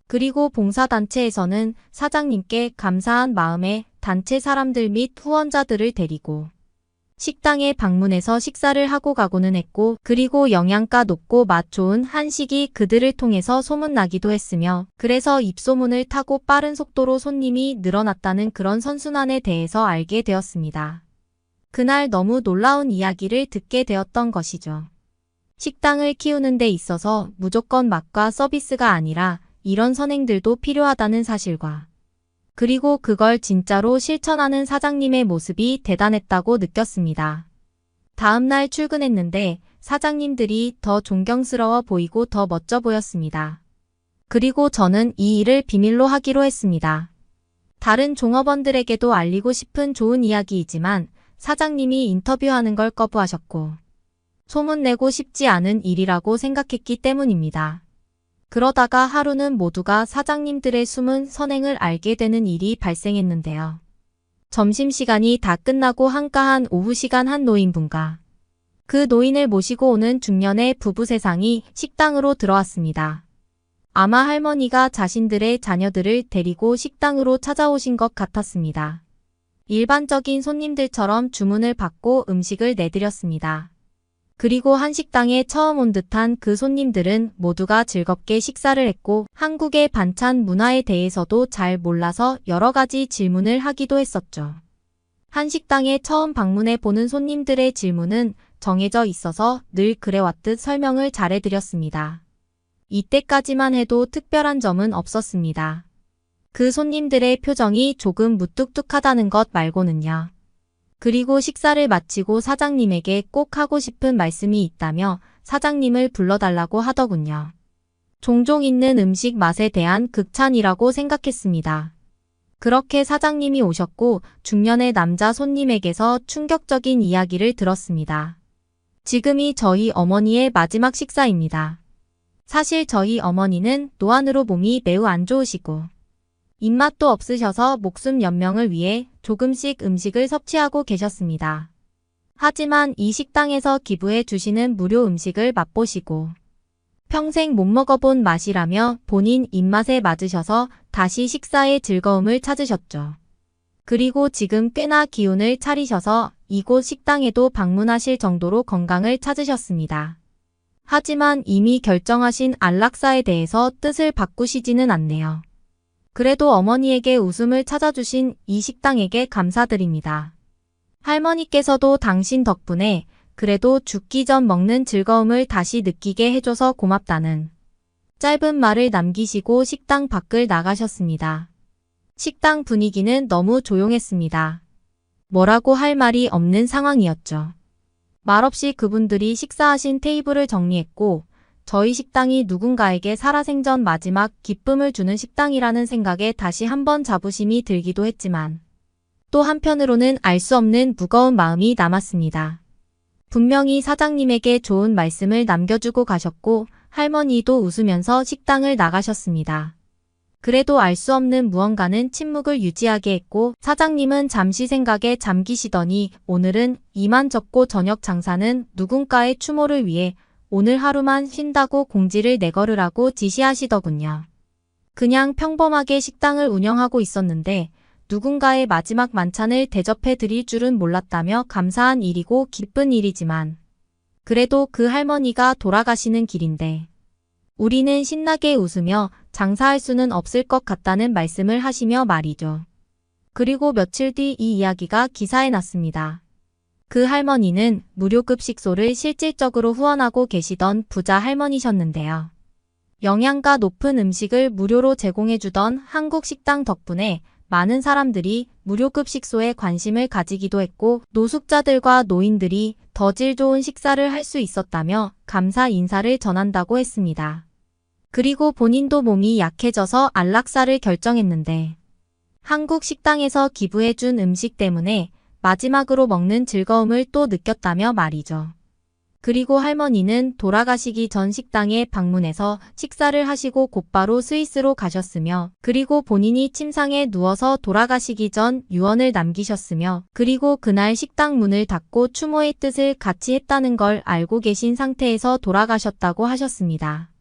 Speaker 3: 그리고 봉사단체에서는 사장님께 감사한 마음에 단체 사람들 및 후원자들을 데리고 식당에 방문해서 식사를 하고 가고는 했고, 그리고 영양가 높고 맛 좋은 한식이 그들을 통해서 소문나기도 했으며, 그래서 입소문을 타고 빠른 속도로 손님이 늘어났다는 그런 선순환에 대해서 알게 되었습니다. 그날 너무 놀라운 이야기를 듣게 되었던 것이죠. 식당을 키우는 데 있어서 무조건 맛과 서비스가 아니라 이런 선행들도 필요하다는 사실과, 그리고 그걸 진짜로 실천하는 사장님의 모습이 대단했다고 느꼈습니다. 다음날 출근했는데 사장님들이 더 존경스러워 보이고 더 멋져 보였습니다. 그리고 저는 이 일을 비밀로 하기로 했습니다. 다른 종업원들에게도 알리고 싶은 좋은 이야기이지만 사장님이 인터뷰하는 걸 거부하셨고, 소문내고 싶지 않은 일이라고 생각했기 때문입니다. 그러다가 하루는 모두가 사장님들의 숨은 선행을 알게 되는 일이 발생했는데요. 점심시간이 다 끝나고 한가한 오후 시간 한 노인분과 그 노인을 모시고 오는 중년의 부부 세상이 식당으로 들어왔습니다. 아마 할머니가 자신들의 자녀들을 데리고 식당으로 찾아오신 것 같았습니다. 일반적인 손님들처럼 주문을 받고 음식을 내드렸습니다. 그리고 한식당에 처음 온 듯한 그 손님들은 모두가 즐겁게 식사를 했고, 한국의 반찬 문화에 대해서도 잘 몰라서 여러 가지 질문을 하기도 했었죠. 한식당에 처음 방문해 보는 손님들의 질문은 정해져 있어서 늘 그래왔듯 설명을 잘해드렸습니다. 이때까지만 해도 특별한 점은 없었습니다. 그 손님들의 표정이 조금 무뚝뚝하다는 것 말고는요. 그리고 식사를 마치고 사장님에게 꼭 하고 싶은 말씀이 있다며 사장님을 불러달라고 하더군요. 종종 있는 음식 맛에 대한 극찬이라고 생각했습니다. 그렇게 사장님이 오셨고 중년의 남자 손님에게서 충격적인 이야기를 들었습니다. 지금이 저희 어머니의 마지막 식사입니다. 사실 저희 어머니는 노안으로 몸이 매우 안 좋으시고 입맛도 없으셔서 목숨 연명을 위해 조금씩 음식을 섭취하고 계셨습니다. 하지만 이 식당에서 기부해 주시는 무료 음식을 맛보시고 평생 못 먹어본 맛이라며 본인 입맛에 맞으셔서 다시 식사의 즐거움을 찾으셨죠. 그리고 지금 꽤나 기운을 차리셔서 이곳 식당에도 방문하실 정도로 건강을 찾으셨습니다. 하지만 이미 결정하신 안락사에 대해서 뜻을 바꾸시지는 않네요. 그래도 어머니에게 웃음을 찾아주신 이 식당에게 감사드립니다. 할머니께서도 당신 덕분에 그래도 죽기 전 먹는 즐거움을 다시 느끼게 해줘서 고맙다는 짧은 말을 남기시고 식당 밖을 나가셨습니다. 식당 분위기는 너무 조용했습니다. 뭐라고 할 말이 없는 상황이었죠. 말없이 그분들이 식사하신 테이블을 정리했고, 저희 식당이 누군가에게 살아생전 마지막 기쁨을 주는 식당이라는 생각에 다시 한번 자부심이 들기도 했지만 또 한편으로는 알 수 없는 무거운 마음이 남았습니다. 분명히 사장님에게 좋은 말씀을 남겨주고 가셨고 할머니도 웃으면서 식당을 나가셨습니다. 그래도 알 수 없는 무언가는 침묵을 유지하게 했고 사장님은 잠시 생각에 잠기시더니 오늘은 이만 접고 저녁 장사는 누군가의 추모를 위해 오늘 하루만 쉰다고 공지를 내걸으라고 지시하시더군요. 그냥 평범하게 식당을 운영하고 있었는데 누군가의 마지막 만찬을 대접해 드릴 줄은 몰랐다며 감사한 일이고 기쁜 일이지만 그래도 그 할머니가 돌아가시는 길인데 우리는 신나게 웃으며 장사할 수는 없을 것 같다는 말씀을 하시며 말이죠. 그리고 며칠 뒤 이 이야기가 기사에 났습니다. 그 할머니는 무료급 식소를 실질적으로 후원하고 계시던 부자 할머니셨는데요. 영양가 높은 음식을 무료로 제공해주던 한국 식당 덕분에 많은 사람들이 무료급 식소에 관심을 가지기도 했고 노숙자들과 노인들이 더 질 좋은 식사를 할 수 있었다며 감사 인사를 전한다고 했습니다. 그리고 본인도 몸이 약해져서 안락사를 결정했는데 한국 식당에서 기부해준 음식 때문에 마지막으로 먹는 즐거움을 또 느꼈다며 말이죠. 그리고 할머니는 돌아가시기 전 식당에 방문해서 식사를 하시고 곧바로 스위스로 가셨으며 그리고 본인이 침상에 누워서 돌아가시기 전 유언을 남기셨으며 그리고 그날 식당 문을 닫고 추모의 뜻을 같이 했다는 걸 알고 계신 상태에서 돌아가셨다고 하셨습니다.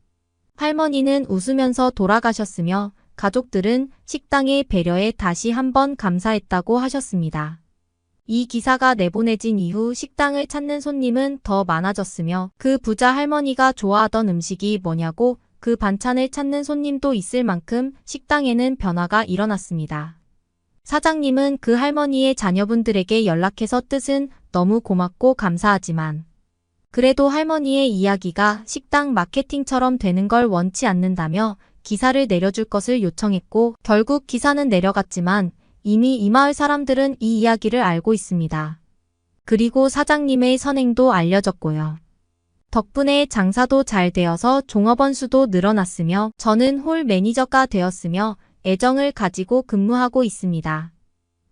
Speaker 3: 할머니는 웃으면서 돌아가셨으며 가족들은 식당의 배려에 다시 한번 감사했다고 하셨습니다. 이 기사가 내보내진 이후 식당을 찾는 손님은 더 많아졌으며 그 부자 할머니가 좋아하던 음식이 뭐냐고 그 반찬을 찾는 손님도 있을 만큼 식당에는 변화가 일어났습니다. 사장님은 그 할머니의 자녀분들에게 연락해서 뜻은 너무 고맙고 감사하지만 그래도 할머니의 이야기가 식당 마케팅처럼 되는 걸 원치 않는다며 기사를 내려줄 것을 요청했고 결국 기사는 내려갔지만 이미 이 마을 사람들은 이 이야기를 알고 있습니다. 그리고 사장님의 선행도 알려졌고요. 덕분에 장사도 잘 되어서 종업원 수도 늘어났으며 저는 홀 매니저가 되었으며 애정을 가지고 근무하고 있습니다.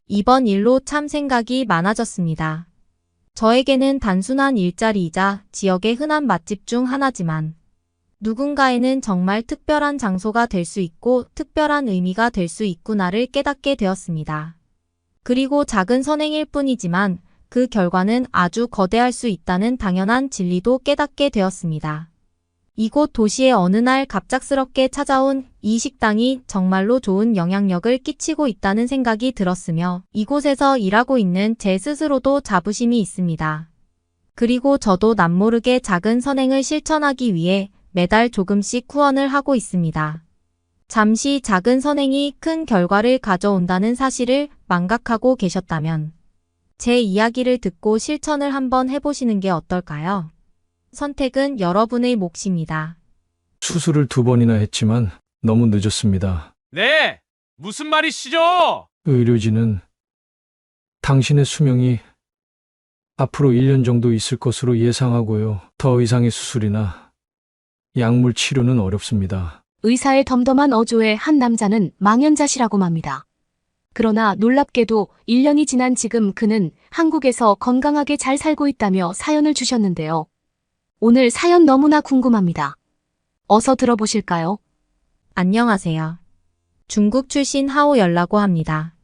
Speaker 3: 이번 일로 참 생각이 많아졌습니다. 저에게는 단순한 일자리이자 지역의 흔한 맛집 중 하나지만 누군가에는 정말 특별한 장소가 될 수 있고 특별한 의미가 될 수 있구나를 깨닫게 되었습니다. 그리고 작은 선행일 뿐이지만 그 결과는 아주 거대할 수 있다는 당연한 진리도 깨닫게 되었습니다. 이곳 도시의 어느 날 갑작스럽게 찾아온 이 식당이 정말로 좋은 영향력을 끼치고 있다는 생각이 들었으며 이곳에서 일하고 있는 제 스스로도 자부심이 있습니다. 그리고 저도 남모르게 작은 선행을 실천하기 위해 매달 조금씩 후원을 하고 있습니다. 잠시 작은 선행이 큰 결과를 가져온다는 사실을 망각하고 계셨다면 제 이야기를 듣고 실천을 한번 해보시는 게 어떨까요? 선택은 여러분의 몫입니다.
Speaker 4: 수술을 2번이나 했지만 너무 늦었습니다.
Speaker 5: 네, 무슨 말이시죠?
Speaker 4: 의료진은 당신의 수명이 앞으로 1년 정도 있을 것으로 예상하고요. 더 이상의 수술이나 약물 치료는 어렵습니다.
Speaker 2: 의사의 덤덤한 어조에 한 남자는 망연자실하고 맙니다. 그러나 놀랍게도 1년이 지난 지금 그는 한국에서 건강하게 잘 살고 있다며 사연을 주셨는데요. 오늘 사연 너무나 궁금합니다. 어서 들어보실까요?
Speaker 3: 안녕하세요. 중국 출신 하오열라고 합니다.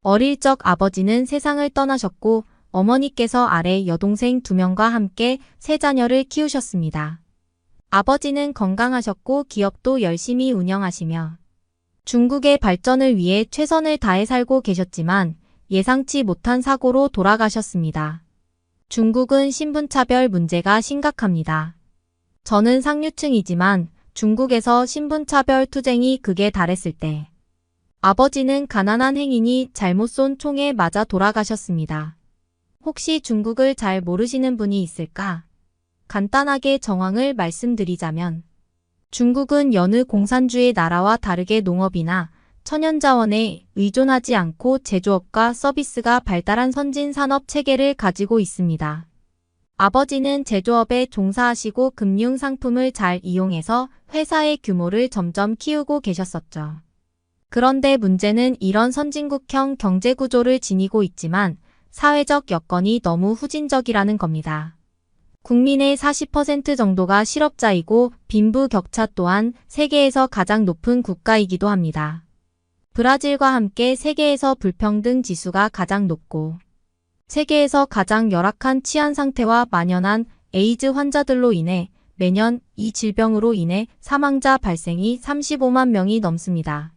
Speaker 3: 어릴 적 아버지는 세상을 떠나셨고 어머니께서 아래 여동생 2명과 함께 3자녀를 키우셨습니다. 아버지는 건강하셨고 기업도 열심히 운영하시며 중국의 발전을 위해 최선을 다해 살고 계셨지만 예상치 못한 사고로 돌아가셨습니다. 중국은 신분차별 문제가 심각합니다. 저는 상류층이지만 중국에서 신분차별 투쟁이 극에 달했을 때 아버지는 가난한 행인이 잘못 쏜 총에 맞아 돌아가셨습니다. 혹시 중국을 잘 모르시는 분이 있을까? 간단하게 정황을 말씀드리자면 중국은 여느 공산주의 나라와 다르게 농업이나 천연자원에 의존하지 않고 제조업과 서비스가 발달한 선진 산업 체계를 가지고 있습니다. 아버지는 제조업에 종사하시고 금융 상품을 잘 이용해서 회사의 규모를 점점 키우고 계셨었죠. 그런데 문제는 이런 선진국형 경제 구조를 지니고 있지만 사회적 여건이 너무 후진적이라는 겁니다. 국민의 40% 정도가 실업자이고 빈부격차 또한 세계에서 가장 높은 국가이기도 합니다. 브라질과 함께 세계에서 불평등 지수가 가장 높고 세계에서 가장 열악한 치안 상태와 만연한 에이즈 환자들로 인해 매년 이 질병으로 인해 사망자 발생이 35만 명이 넘습니다.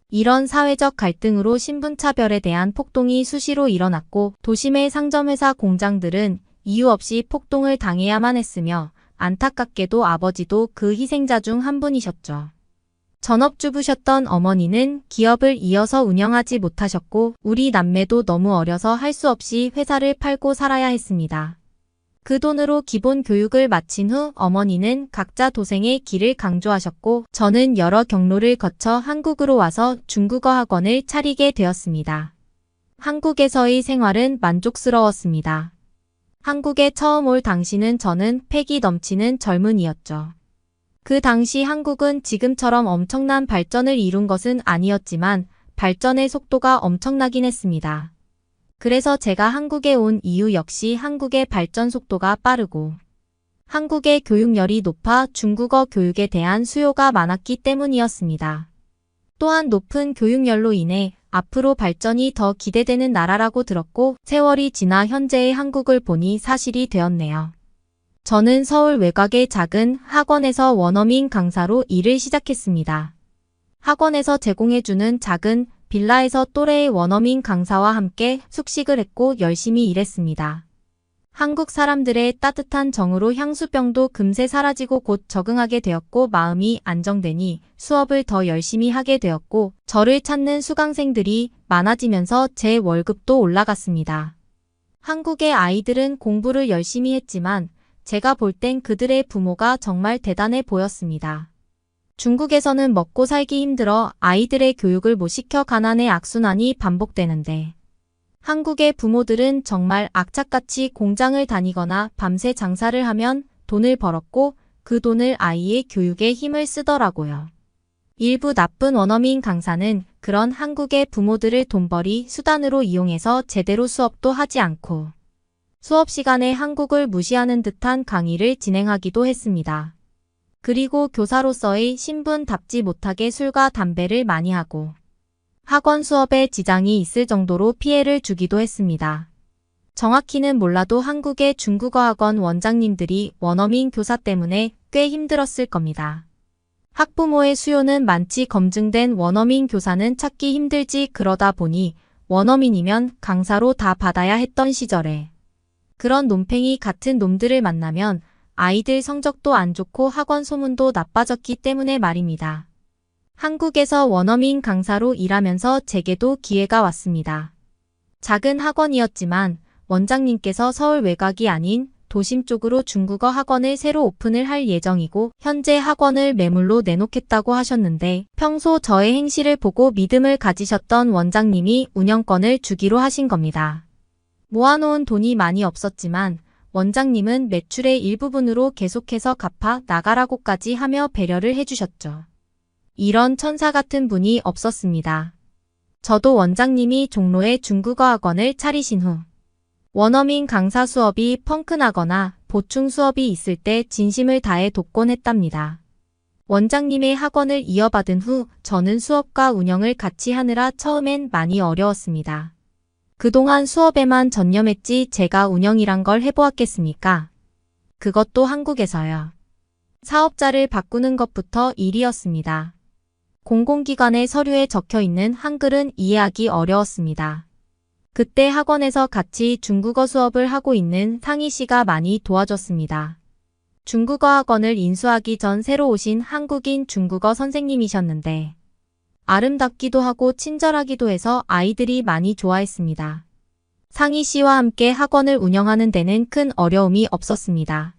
Speaker 3: 이런 사회적 갈등으로 신분차별에 대한 폭동이 수시로 일어났고 도심의 상점회사 공장들은 이유 없이 폭동을 당해야만 했으며 안타깝게도 아버지도 그 희생자 중 한 분이셨죠. 전업주부셨던 어머니는 기업을 이어서 운영하지 못하셨고 우리 남매도 너무 어려서 할 수 없이 회사를 팔고 살아야 했습니다. 그 돈으로 기본 교육을 마친 후 어머니는 각자 도생의 길을 강조하셨고 저는 여러 경로를 거쳐 한국으로 와서 중국어 학원을 차리게 되었습니다. 한국에서의 생활은 만족스러웠습니다. 한국에 처음 올 당시는 저는 패기 넘치는 젊은이였죠. 그 당시 한국은 지금처럼 엄청난 발전을 이룬 것은 아니었지만 발전의 속도가 엄청나긴 했습니다. 그래서 제가 한국에 온 이유 역시 한국의 발전 속도가 빠르고 한국의 교육열이 높아 중국어 교육에 대한 수요가 많았기 때문이었습니다. 또한 높은 교육열로 인해 앞으로 발전이 더 기대되는 나라라고 들었고 세월이 지나 현재의 한국을 보니 사실이 되었네요. 저는 서울 외곽의 작은 학원에서 원어민 강사로 일을 시작했습니다. 학원에서 제공해주는 작은 빌라에서 또래의 원어민 강사와 함께 숙식을 했고 열심히 일했습니다. 한국 사람들의 따뜻한 정으로 향수병도 금세 사라지고 곧 적응하게 되었고 마음이 안정되니 수업을 더 열심히 하게 되었고 저를 찾는 수강생들이 많아지면서 제 월급도 올라갔습니다. 한국의 아이들은 공부를 열심히 했지만 제가 볼 땐 그들의 부모가 정말 대단해 보였습니다. 중국에서는 먹고 살기 힘들어 아이들의 교육을 못 시켜 가난의 악순환이 반복되는데 한국의 부모들은 정말 악착같이 공장을 다니거나 밤새 장사를 하면 돈을 벌었고 그 돈을 아이의 교육에 힘을 쓰더라고요. 일부 나쁜 원어민 강사는 그런 한국의 부모들을 돈벌이 수단으로 이용해서 제대로 수업도 하지 않고 수업 시간에 한국을 무시하는 듯한 강의를 진행하기도 했습니다. 그리고 교사로서의 신분답지 못하게 술과 담배를 많이 하고 학원 수업에 지장이 있을 정도로 피해를 주기도 했습니다. 정확히는 몰라도 한국의 중국어 학원 원장님들이 원어민 교사 때문에 꽤 힘들었을 겁니다. 학부모의 수요는 많지 검증된 원어민 교사는 찾기 힘들지 그러다 보니 원어민이면 강사로 다 받아야 했던 시절에 그런 놈팽이 같은 놈들을 만나면 아이들 성적도 안 좋고 학원 소문도 나빠졌기 때문에 말입니다. 한국에서 원어민 강사로 일하면서 제게도 기회가 왔습니다. 작은 학원이었지만 원장님께서 서울 외곽이 아닌 도심 쪽으로 중국어 학원을 새로 오픈을 할 예정이고 현재 학원을 매물로 내놓겠다고 하셨는데 평소 저의 행실을 보고 믿음을 가지셨던 원장님이 운영권을 주기로 하신 겁니다. 모아놓은 돈이 많이 없었지만 원장님은 매출의 일부분으로 계속해서 갚아 나가라고까지 하며 배려를 해주셨죠. 이런 천사 같은 분이 없었습니다. 저도 원장님이 종로에 중국어 학원을 차리신 후 원어민 강사 수업이 펑크나거나 보충 수업이 있을 때 진심을 다해 돕곤 했답니다. 원장님의 학원을 이어받은 후 저는 수업과 운영을 같이 하느라 처음엔 많이 어려웠습니다. 그동안 수업에만 전념했지 제가 운영이란 걸 해보았겠습니까? 그것도 한국에서요. 사업자를 바꾸는 것부터 일이었습니다. 공공기관의 서류에 적혀있는 한글은 이해하기 어려웠습니다. 그때 학원에서 같이 중국어 수업을 하고 있는 상희 씨가 많이 도와줬습니다. 중국어 학원을 인수하기 전 새로 오신 한국인 중국어 선생님이셨는데 아름답기도 하고 친절하기도 해서 아이들이 많이 좋아했습니다. 상희 씨와 함께 학원을 운영하는 데는 큰 어려움이 없었습니다.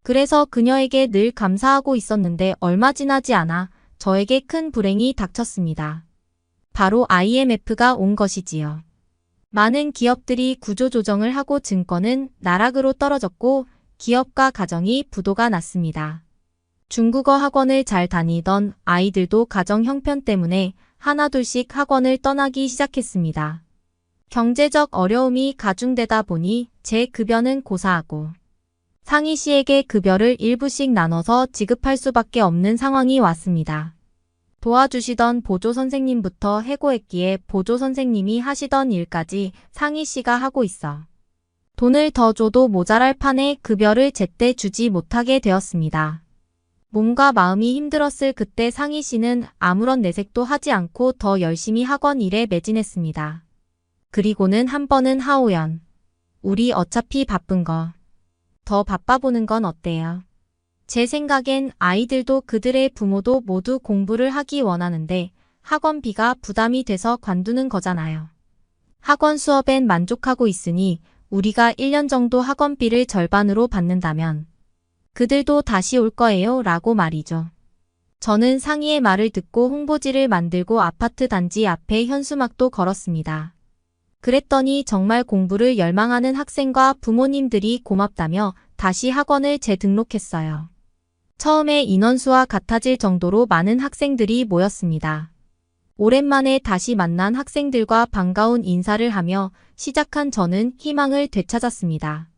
Speaker 3: 그래서 그녀에게 늘 감사하고 있었는데 얼마 지나지 않아 저에게 큰 불행이 닥쳤습니다. 바로 IMF가 온 것이지요. 많은 기업들이 구조조정을 하고 증권은 나락으로 떨어졌고 기업과 가정이 부도가 났습니다. 중국어 학원을 잘 다니던 아이들도 가정 형편 때문에 하나둘씩 학원을 떠나기 시작했습니다. 경제적 어려움이 가중되다 보니 제 급여는 고사하고 상희 씨에게 급여를 일부씩 나눠서 지급할 수밖에 없는 상황이 왔습니다. 도와주시던 보조 선생님부터 해고했기에 보조 선생님이 하시던 일까지 상희 씨가 하고 있어 돈을 더 줘도 모자랄 판에 급여를 제때 주지 못하게 되었습니다. 몸과 마음이 힘들었을 그때 상희 씨는 아무런 내색도 하지 않고 더 열심히 학원 일에 매진했습니다. 그리고는 한 번은 하오연, 우리 어차피 바쁜 거 더 바빠보는 건 어때요? 제 생각엔 아이들도 그들의 부모도 모두 공부를 하기 원하는데 학원비가 부담이 돼서 관두는 거잖아요. 학원 수업엔 만족하고 있으니 우리가 1년 정도 학원비를 절반으로 받는다면 그들도 다시 올 거예요 라고 말이죠. 저는 상희의 말을 듣고 홍보지를 만들고 아파트 단지 앞에 현수막도 걸었습니다. 그랬더니 정말 공부를 열망하는 학생과 부모님들이 고맙다며 다시 학원을 재등록했어요. 처음에 인원수와 같아질 정도로 많은 학생들이 모였습니다. 오랜만에 다시 만난 학생들과 반가운 인사를 하며 시작한 저는 희망을 되찾았습니다.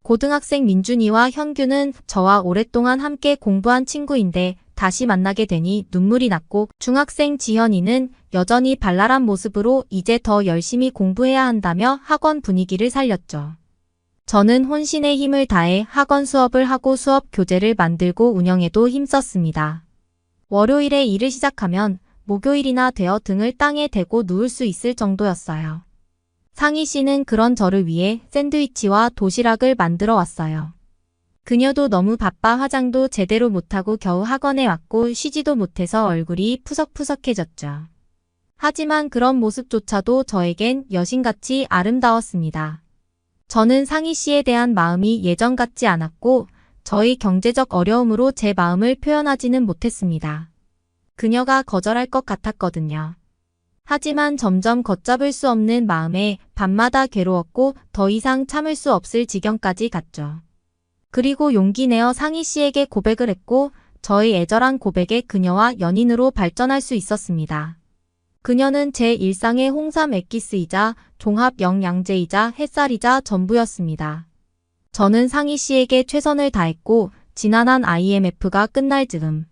Speaker 3: 고등학생 민준이와 현규는 저와 오랫동안 함께 공부한 친구인데 다시 만나게 되니 눈물이 났고 중학생 지현이는 여전히 발랄한 모습으로 이제 더 열심히 공부해야 한다며 학원 분위기를 살렸죠. 저는 혼신의 힘을 다해 학원 수업을 하고 수업 교재를 만들고 운영에도 힘썼습니다. 월요일에 일을 시작하면 목요일이나 되어 등을 땅에 대고 누울 수 있을 정도였어요. 상희 씨는 그런 저를 위해 샌드위치와 도시락을 만들어 왔어요. 그녀도 너무 바빠 화장도 제대로 못하고 겨우 학원에 왔고 쉬지도 못해서 얼굴이 푸석푸석해졌죠. 하지만 그런 모습조차도 저에겐 여신같이 아름다웠습니다. 저는 상희 씨에 대한 마음이 예전 같지 않았고 저희 경제적 어려움으로 제 마음을 표현하지는 못했습니다. 그녀가 거절할 것 같았거든요. 하지만 점점 걷잡을 수 없는 마음에 밤마다 괴로웠고 더 이상 참을 수 없을 지경까지 갔죠. 그리고 용기 내어 상희 씨에게 고백을 했고 저의 애절한 고백에 그녀와 연인으로 발전할 수 있었습니다. 그녀는 제 일상의 홍삼 엑기스이자 종합 영양제이자 햇살이자 전부였습니다. 저는 상희 씨에게 최선을 다했고 지난한 IMF가 끝날 즈음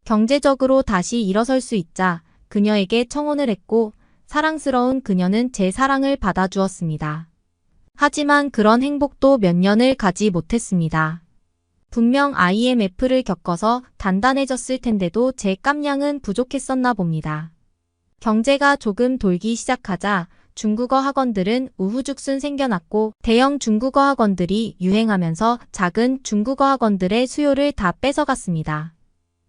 Speaker 3: 경제적으로 다시 일어설 수 있자 그녀에게 청혼을 했고 사랑스러운 그녀는 제 사랑을 받아주었습니다. 하지만 그런 행복도 몇 년을 가지 못했습니다. 분명 IMF를 겪어서 단단해졌을 텐데도 제 깜냥은 부족했었나 봅니다. 경제가 조금 돌기 시작하자 중국어 학원들은 우후죽순 생겨났고 대형 중국어 학원들이 유행하면서 작은 중국어 학원들의 수요를 다 뺏어갔습니다.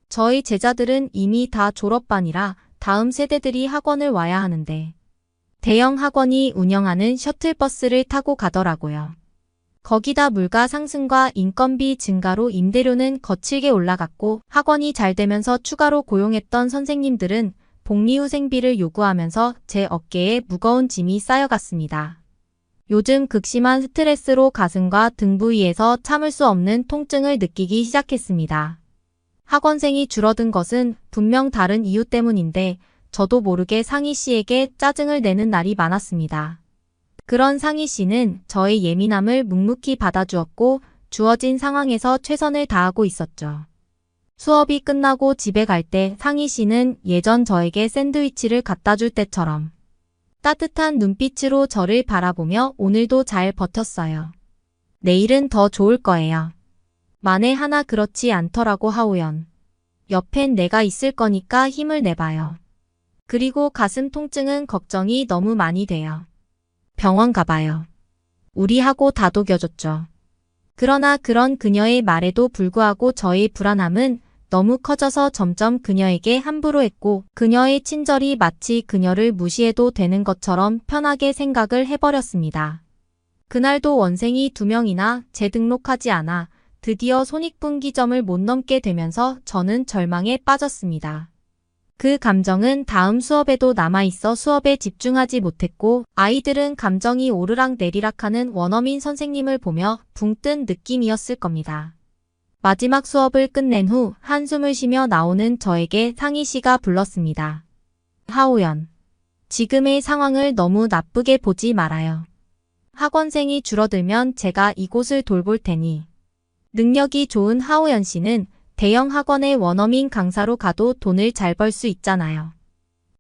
Speaker 3: 저희 제자들은 이미 다 졸업반이라 다음 세대들이 학원을 와야 하는데 대형 학원이 운영하는 셔틀버스를 타고 가더라고요. 거기다 물가 상승과 인건비 증가로 임대료는 거칠게 올라갔고 학원이 잘 되면서 추가로 고용했던 선생님들은 복리후생비를 요구하면서 제 어깨에 무거운 짐이 쌓여갔습니다. 요즘 극심한 스트레스로 가슴과 등 부위에서 참을 수 없는 통증을 느끼기 시작했습니다. 학원생이 줄어든 것은 분명 다른 이유 때문인데 저도 모르게 상희 씨에게 짜증을 내는 날이 많았습니다. 그런 상희 씨는 저의 예민함을 묵묵히 받아주었고 주어진 상황에서 최선을 다하고 있었죠. 수업이 끝나고 집에 갈 때 상희 씨는 예전 저에게 샌드위치를 갖다 줄 때처럼 따뜻한 눈빛으로 저를 바라보며 오늘도 잘 버텼어요. 내일은 더 좋을 거예요. 만에 하나 그렇지 않더라고 하우연. 옆엔 내가 있을 거니까 힘을 내봐요. 그리고 가슴 통증은 걱정이 너무 많이 돼요. 병원 가봐요. 우리 하고 다독여줬죠. 그러나 그런 그녀의 말에도 불구하고 저의 불안함은 너무 커져서 점점 그녀에게 함부로 했고 그녀의 친절이 마치 그녀를 무시해도 되는 것처럼 편하게 생각을 해버렸습니다. 그날도 원생이 2명이나 재등록하지 않아 드디어 손익분기점을 못 넘게 되면서 저는 절망에 빠졌습니다. 그 감정은 다음 수업에도 남아있어 수업에 집중하지 못했고 아이들은 감정이 오르락 내리락하는 원어민 선생님을 보며 붕 뜬 느낌이었을 겁니다. 마지막 수업을 끝낸 후 한숨을 쉬며 나오는 저에게 상희 씨가 불렀습니다. 하우연, 지금의 상황을 너무 나쁘게 보지 말아요. 학원생이 줄어들면 제가 이곳을 돌볼 테니. 능력이 좋은 하우연 씨는 대형 학원의 원어민 강사로 가도 돈을 잘 벌 수 있잖아요.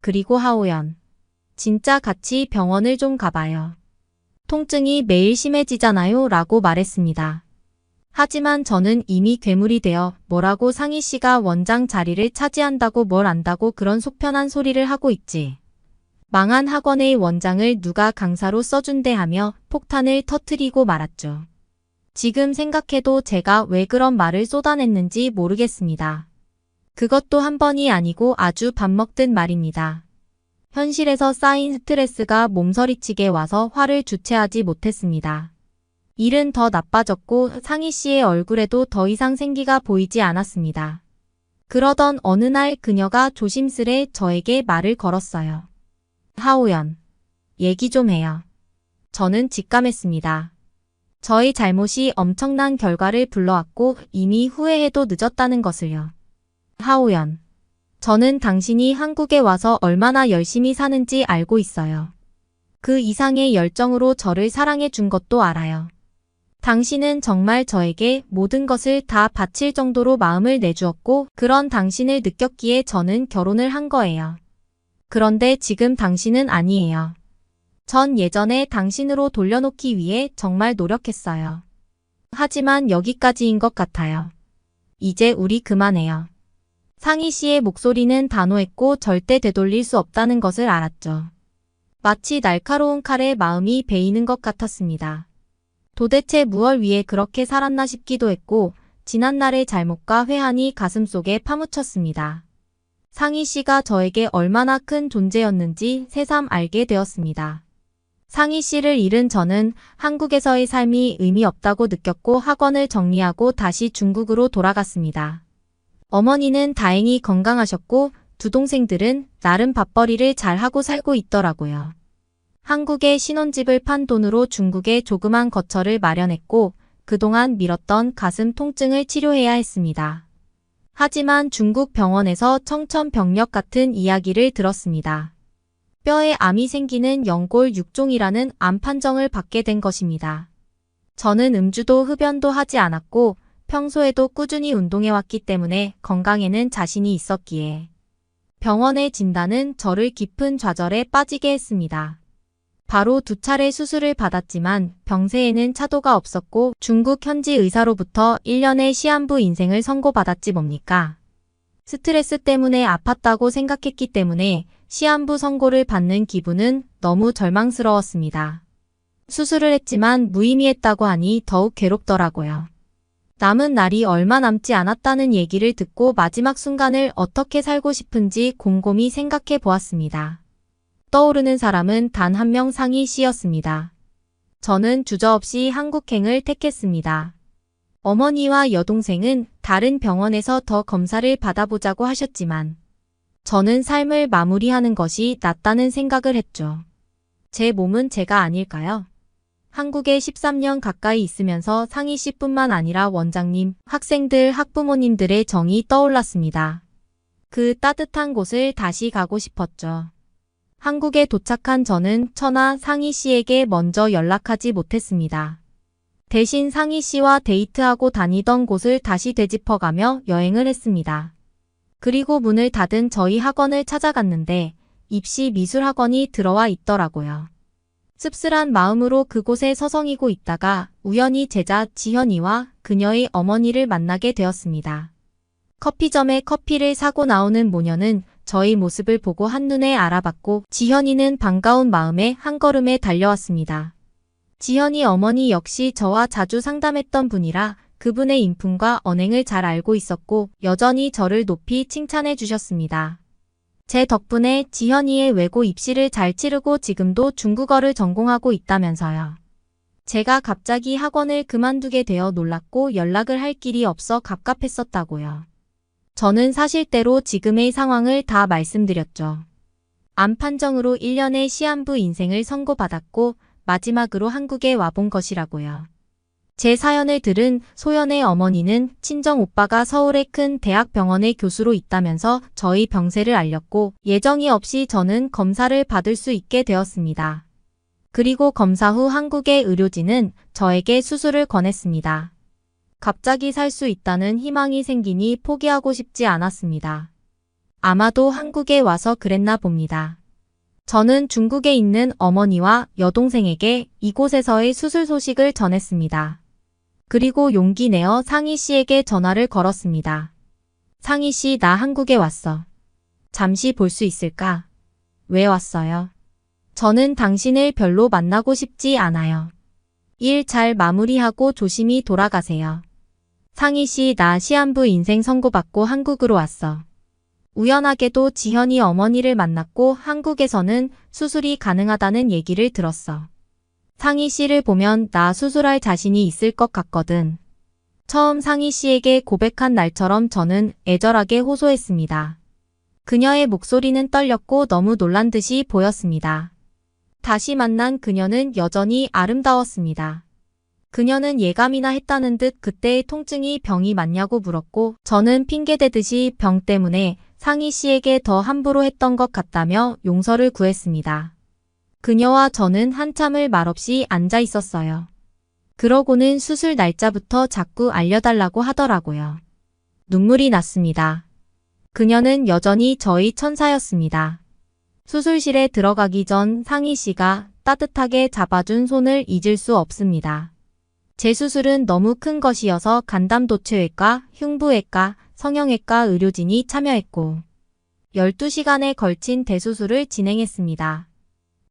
Speaker 3: 그리고 하우연, 진짜 같이 병원을 좀 가봐요. 통증이 매일 심해지잖아요 라고 말했습니다. 하지만 저는 이미 괴물이 되어 뭐라고 상희 씨가 원장 자리를 차지한다고 뭘 안다고 그런 속편한 소리를 하고 있지. 망한 학원의 원장을 누가 강사로 써준대 하며 폭탄을 터뜨리고 말았죠. 지금 생각해도 제가 왜 그런 말을 쏟아냈는지 모르겠습니다. 그것도 한 번이 아니고 아주 밥 먹듯 말입니다. 현실에서 쌓인 스트레스가 몸서리치게 와서 화를 주체하지 못했습니다. 일은 더 나빠졌고 상희 씨의 얼굴에도 더 이상 생기가 보이지 않았습니다. 그러던 어느 날 그녀가 조심스레 저에게 말을 걸었어요. 하우연, 얘기 좀 해요. 저는 직감했습니다. 저의 잘못이 엄청난 결과를 불러왔고 이미 후회해도 늦었다는 것을요. 하우연, 저는 당신이 한국에 와서 얼마나 열심히 사는지 알고 있어요. 그 이상의 열정으로 저를 사랑해 준 것도 알아요. 당신은 정말 저에게 모든 것을 다 바칠 정도로 마음을 내주었고 그런 당신을 느꼈기에 저는 결혼을 한 거예요. 그런데 지금 당신은 아니에요. 전 예전에 당신으로 돌려놓기 위해 정말 노력했어요. 하지만 여기까지인 것 같아요. 이제 우리 그만해요. 상희 씨의 목소리는 단호했고 절대 되돌릴 수 없다는 것을 알았죠. 마치 날카로운 칼에 마음이 베이는 것 같았습니다. 도대체 무얼 위해 그렇게 살았나 싶기도 했고 지난날의 잘못과 회한이 가슴속에 파묻혔습니다. 상희 씨가 저에게 얼마나 큰 존재였는지 새삼 알게 되었습니다. 상희 씨를 잃은 저는 한국에서의 삶이 의미 없다고 느꼈고 학원을 정리하고 다시 중국으로 돌아갔습니다. 어머니는 다행히 건강하셨고 두 동생들은 나름 밥벌이를 잘하고 살고 있더라고요. 한국에 신혼집을 판 돈으로 중국에 조그만 거처를 마련했고 그동안 미뤘던 가슴 통증을 치료해야 했습니다. 하지만 중국 병원에서 청천벽력 같은 이야기를 들었습니다. 뼈에 암이 생기는 연골 6종이라는 암 판정을 받게 된 것입니다. 저는 음주도 흡연도 하지 않았고 평소에도 꾸준히 운동해왔기 때문에 건강에는 자신이 있었기에 병원의 진단은 저를 깊은 좌절에 빠지게 했습니다. 바로 2차례 수술을 받았지만 병세에는 차도가 없었고 중국 현지 의사로부터 1년의 시한부 인생을 선고받았지 뭡니까? 스트레스 때문에 아팠다고 생각했기 때문에 시한부 선고를 받는 기분은 너무 절망스러웠습니다. 수술을 했지만 무의미했다고 하니 더욱 괴롭더라고요. 남은 날이 얼마 남지 않았다는 얘기를 듣고 마지막 순간을 어떻게 살고 싶은지 곰곰이 생각해 보았습니다. 떠오르는 사람은 단 한 명 상희 씨였습니다. 저는 주저없이 한국행을 택했습니다. 어머니와 여동생은 다른 병원에서 더 검사를 받아보자고 하셨지만 저는 삶을 마무리하는 것이 낫다는 생각을 했죠. 제 몸은 제가 아닐까요? 한국에 13년 가까이 있으면서 상희 씨뿐만 아니라 원장님, 학생들, 학부모님들의 정이 떠올랐습니다. 그 따뜻한 곳을 다시 가고 싶었죠. 한국에 도착한 저는 처나 상희 씨에게 먼저 연락하지 못했습니다. 대신 상희 씨와 데이트하고 다니던 곳을 다시 되짚어가며 여행을 했습니다. 그리고 문을 닫은 저희 학원을 찾아갔는데 입시 미술학원이 들어와 있더라고요. 씁쓸한 마음으로 그곳에 서성이고 있다가 우연히 제자 지현이와 그녀의 어머니를 만나게 되었습니다. 커피점에 커피를 사고 나오는 모녀는 저희 모습을 보고 한눈에 알아봤고 지현이는 반가운 마음에 한 걸음에 달려왔습니다. 지현이 어머니 역시 저와 자주 상담했던 분이라 그분의 인품과 언행을 잘 알고 있었고 여전히 저를 높이 칭찬해 주셨습니다. 제 덕분에 지현이의 외고 입시를 잘 치르고 지금도 중국어를 전공하고 있다면서요. 제가 갑자기 학원을 그만두게 되어 놀랐고 연락을 할 길이 없어 갑갑했었다고요. 저는 사실대로 지금의 상황을 다 말씀드렸죠. 암 판정으로 1년의 시한부 인생을 선고받았고 마지막으로 한국에 와본 것이라고요. 제 사연을 들은 소연의 어머니는 친정 오빠가 서울의 큰 대학병원의 교수로 있다면서 저희 병세를 알렸고 예정이 없이 저는 검사를 받을 수 있게 되었습니다. 그리고 검사 후 한국의 의료진은 저에게 수술을 권했습니다. 갑자기 살 수 있다는 희망이 생기니 포기하고 싶지 않았습니다. 아마도 한국에 와서 그랬나 봅니다. 저는 중국에 있는 어머니와 여동생에게 이곳에서의 수술 소식을 전했습니다. 그리고 용기 내어 상희 씨에게 전화를 걸었습니다. 상희 씨, 나 한국에 왔어. 잠시 볼 수 있을까? 왜 왔어요? 저는 당신을 별로 만나고 싶지 않아요. 일 잘 마무리하고 조심히 돌아가세요. 상희 씨, 나 시한부 인생 선고받고 한국으로 왔어. 우연하게도 지현이 어머니를 만났고 한국에서는 수술이 가능하다는 얘기를 들었어. 상희 씨를 보면 나 수술할 자신이 있을 것 같거든. 처음 상희 씨에게 고백한 날처럼 저는 애절하게 호소했습니다. 그녀의 목소리는 떨렸고 너무 놀란 듯이 보였습니다. 다시 만난 그녀는 여전히 아름다웠습니다. 그녀는 예감이나 했다는 듯 그때의 통증이 병이 맞냐고 물었고 저는 핑계대듯이 병 때문에 상희 씨에게 더 함부로 했던 것 같다며 용서를 구했습니다. 그녀와 저는 한참을 말없이 앉아 있었어요. 그러고는 수술 날짜부터 자꾸 알려달라고 하더라고요. 눈물이 났습니다. 그녀는 여전히 저희 천사였습니다. 수술실에 들어가기 전 상희 씨가 따뜻하게 잡아준 손을 잊을 수 없습니다. 제 수술은 너무 큰 것이어서 간담도체외과, 흉부외과, 성형외과 의료진이 참여했고 12시간에 걸친 대수술을 진행했습니다.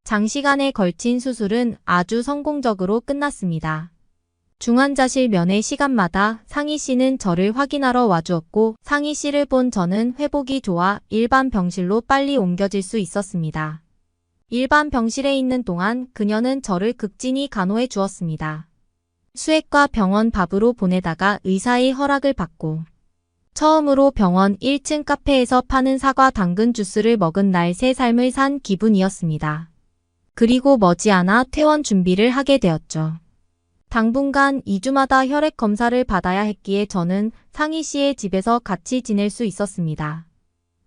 Speaker 3: 장시간에 걸친 수술은 아주 성공적으로 끝났습니다. 중환자실 면회 시간마다 상희 씨는 저를 확인하러 와주었고 상희 씨를 본 저는 회복이 좋아 일반 병실로 빨리 옮겨질 수 있었습니다. 일반 병실에 있는 동안 그녀는 저를 극진히 간호해 주었습니다. 수액과 병원 밥으로 보내다가 의사의 허락을 받고 처음으로 병원 1층 카페에서 파는 사과 당근 주스를 먹은 날 새 삶을 산 기분이었습니다. 그리고 머지않아 퇴원 준비를 하게 되었죠. 당분간 2주마다 혈액 검사를 받아야 했기에 저는 상희 씨의 집에서 같이 지낼 수 있었습니다.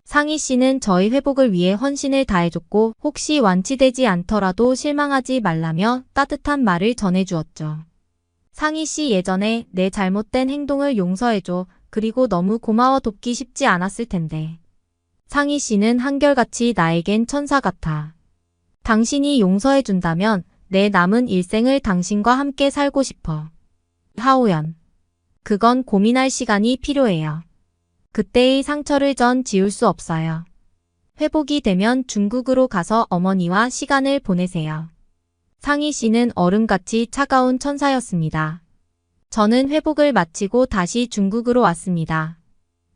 Speaker 3: 상희 씨는 저의 회복을 위해 헌신을 다해줬고 혹시 완치되지 않더라도 실망하지 말라며 따뜻한 말을 전해주었죠. 상희 씨 예전에 내 잘못된 행동을 용서해줘. 그리고 너무 고마워 돕기 쉽지 않았을 텐데. 상희 씨는 한결같이 나에겐 천사 같아. 당신이 용서해준다면 내 남은 일생을 당신과 함께 살고 싶어. 하오연. 그건 고민할 시간이 필요해요. 그때의 상처를 전 지울 수 없어요. 회복이 되면 중국으로 가서 어머니와 시간을 보내세요. 상희 씨는 얼음같이 차가운 천사였습니다. 저는 회복을 마치고 다시 중국으로 왔습니다.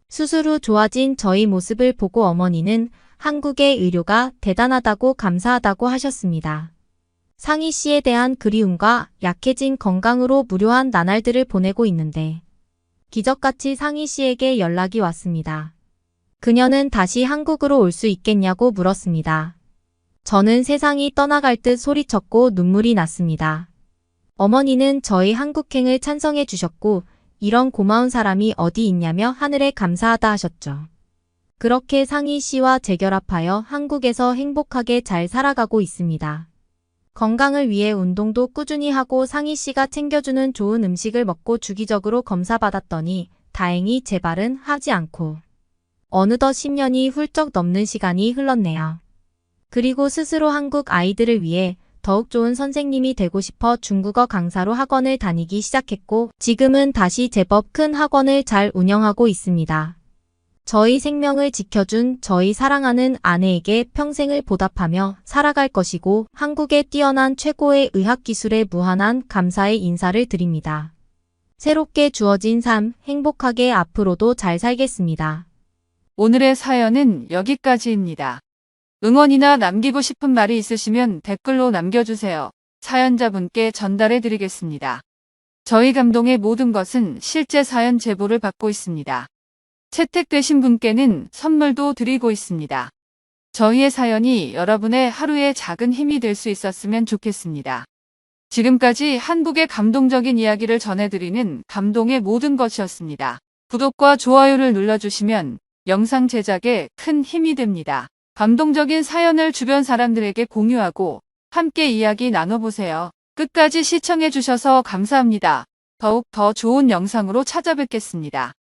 Speaker 3: 수술 후 좋아진 저희 모습을 보고 어머니는 한국의 의료가 대단하다고 감사하다고 하셨습니다. 상희 씨에 대한 그리움과 약해진 건강으로 무료한 나날들을 보내고 있는데 기적같이 상희 씨에게 연락이 왔습니다. 그녀는 다시 한국으로 올 수 있겠냐고 물었습니다. 저는 세상이 떠나갈 듯 소리쳤고 눈물이 났습니다. 어머니는 저희 한국행을 찬성해 주셨고 이런 고마운 사람이 어디 있냐며 하늘에 감사하다 하셨죠. 그렇게 상희 씨와 재결합하여 한국에서 행복하게 잘 살아가고 있습니다. 건강을 위해 운동도 꾸준히 하고 상희 씨가 챙겨주는 좋은 음식을 먹고 주기적으로 검사받았더니 다행히 재발은 하지 않고 어느덧 10년이 훌쩍 넘는 시간이 흘렀네요. 그리고 스스로 한국 아이들을 위해 더욱 좋은 선생님이 되고 싶어 중국어 강사로 학원을 다니기 시작했고 지금은 다시 제법 큰 학원을 잘 운영하고 있습니다. 저희 생명을 지켜준 저희 사랑하는 아내에게 평생을 보답하며 살아갈 것이고 한국의 뛰어난 최고의 의학기술에 무한한 감사의 인사를 드립니다. 새롭게 주어진 삶 행복하게 앞으로도 잘 살겠습니다.
Speaker 1: 오늘의 사연은 여기까지입니다. 응원이나 남기고 싶은 말이 있으시면 댓글로 남겨주세요. 사연자분께 전달해 드리겠습니다. 저희 감동의 모든 것은 실제 사연 제보를 받고 있습니다. 채택되신 분께는 선물도 드리고 있습니다. 저희의 사연이 여러분의 하루의 작은 힘이 될 수 있었으면 좋겠습니다. 지금까지 한국의 감동적인 이야기를 전해드리는 감동의 모든 것이었습니다. 구독과 좋아요를 눌러주시면 영상 제작에 큰 힘이 됩니다. 감동적인 사연을 주변 사람들에게 공유하고 함께 이야기 나눠보세요. 끝까지 시청해주셔서 감사합니다. 더욱 더 좋은 영상으로 찾아뵙겠습니다.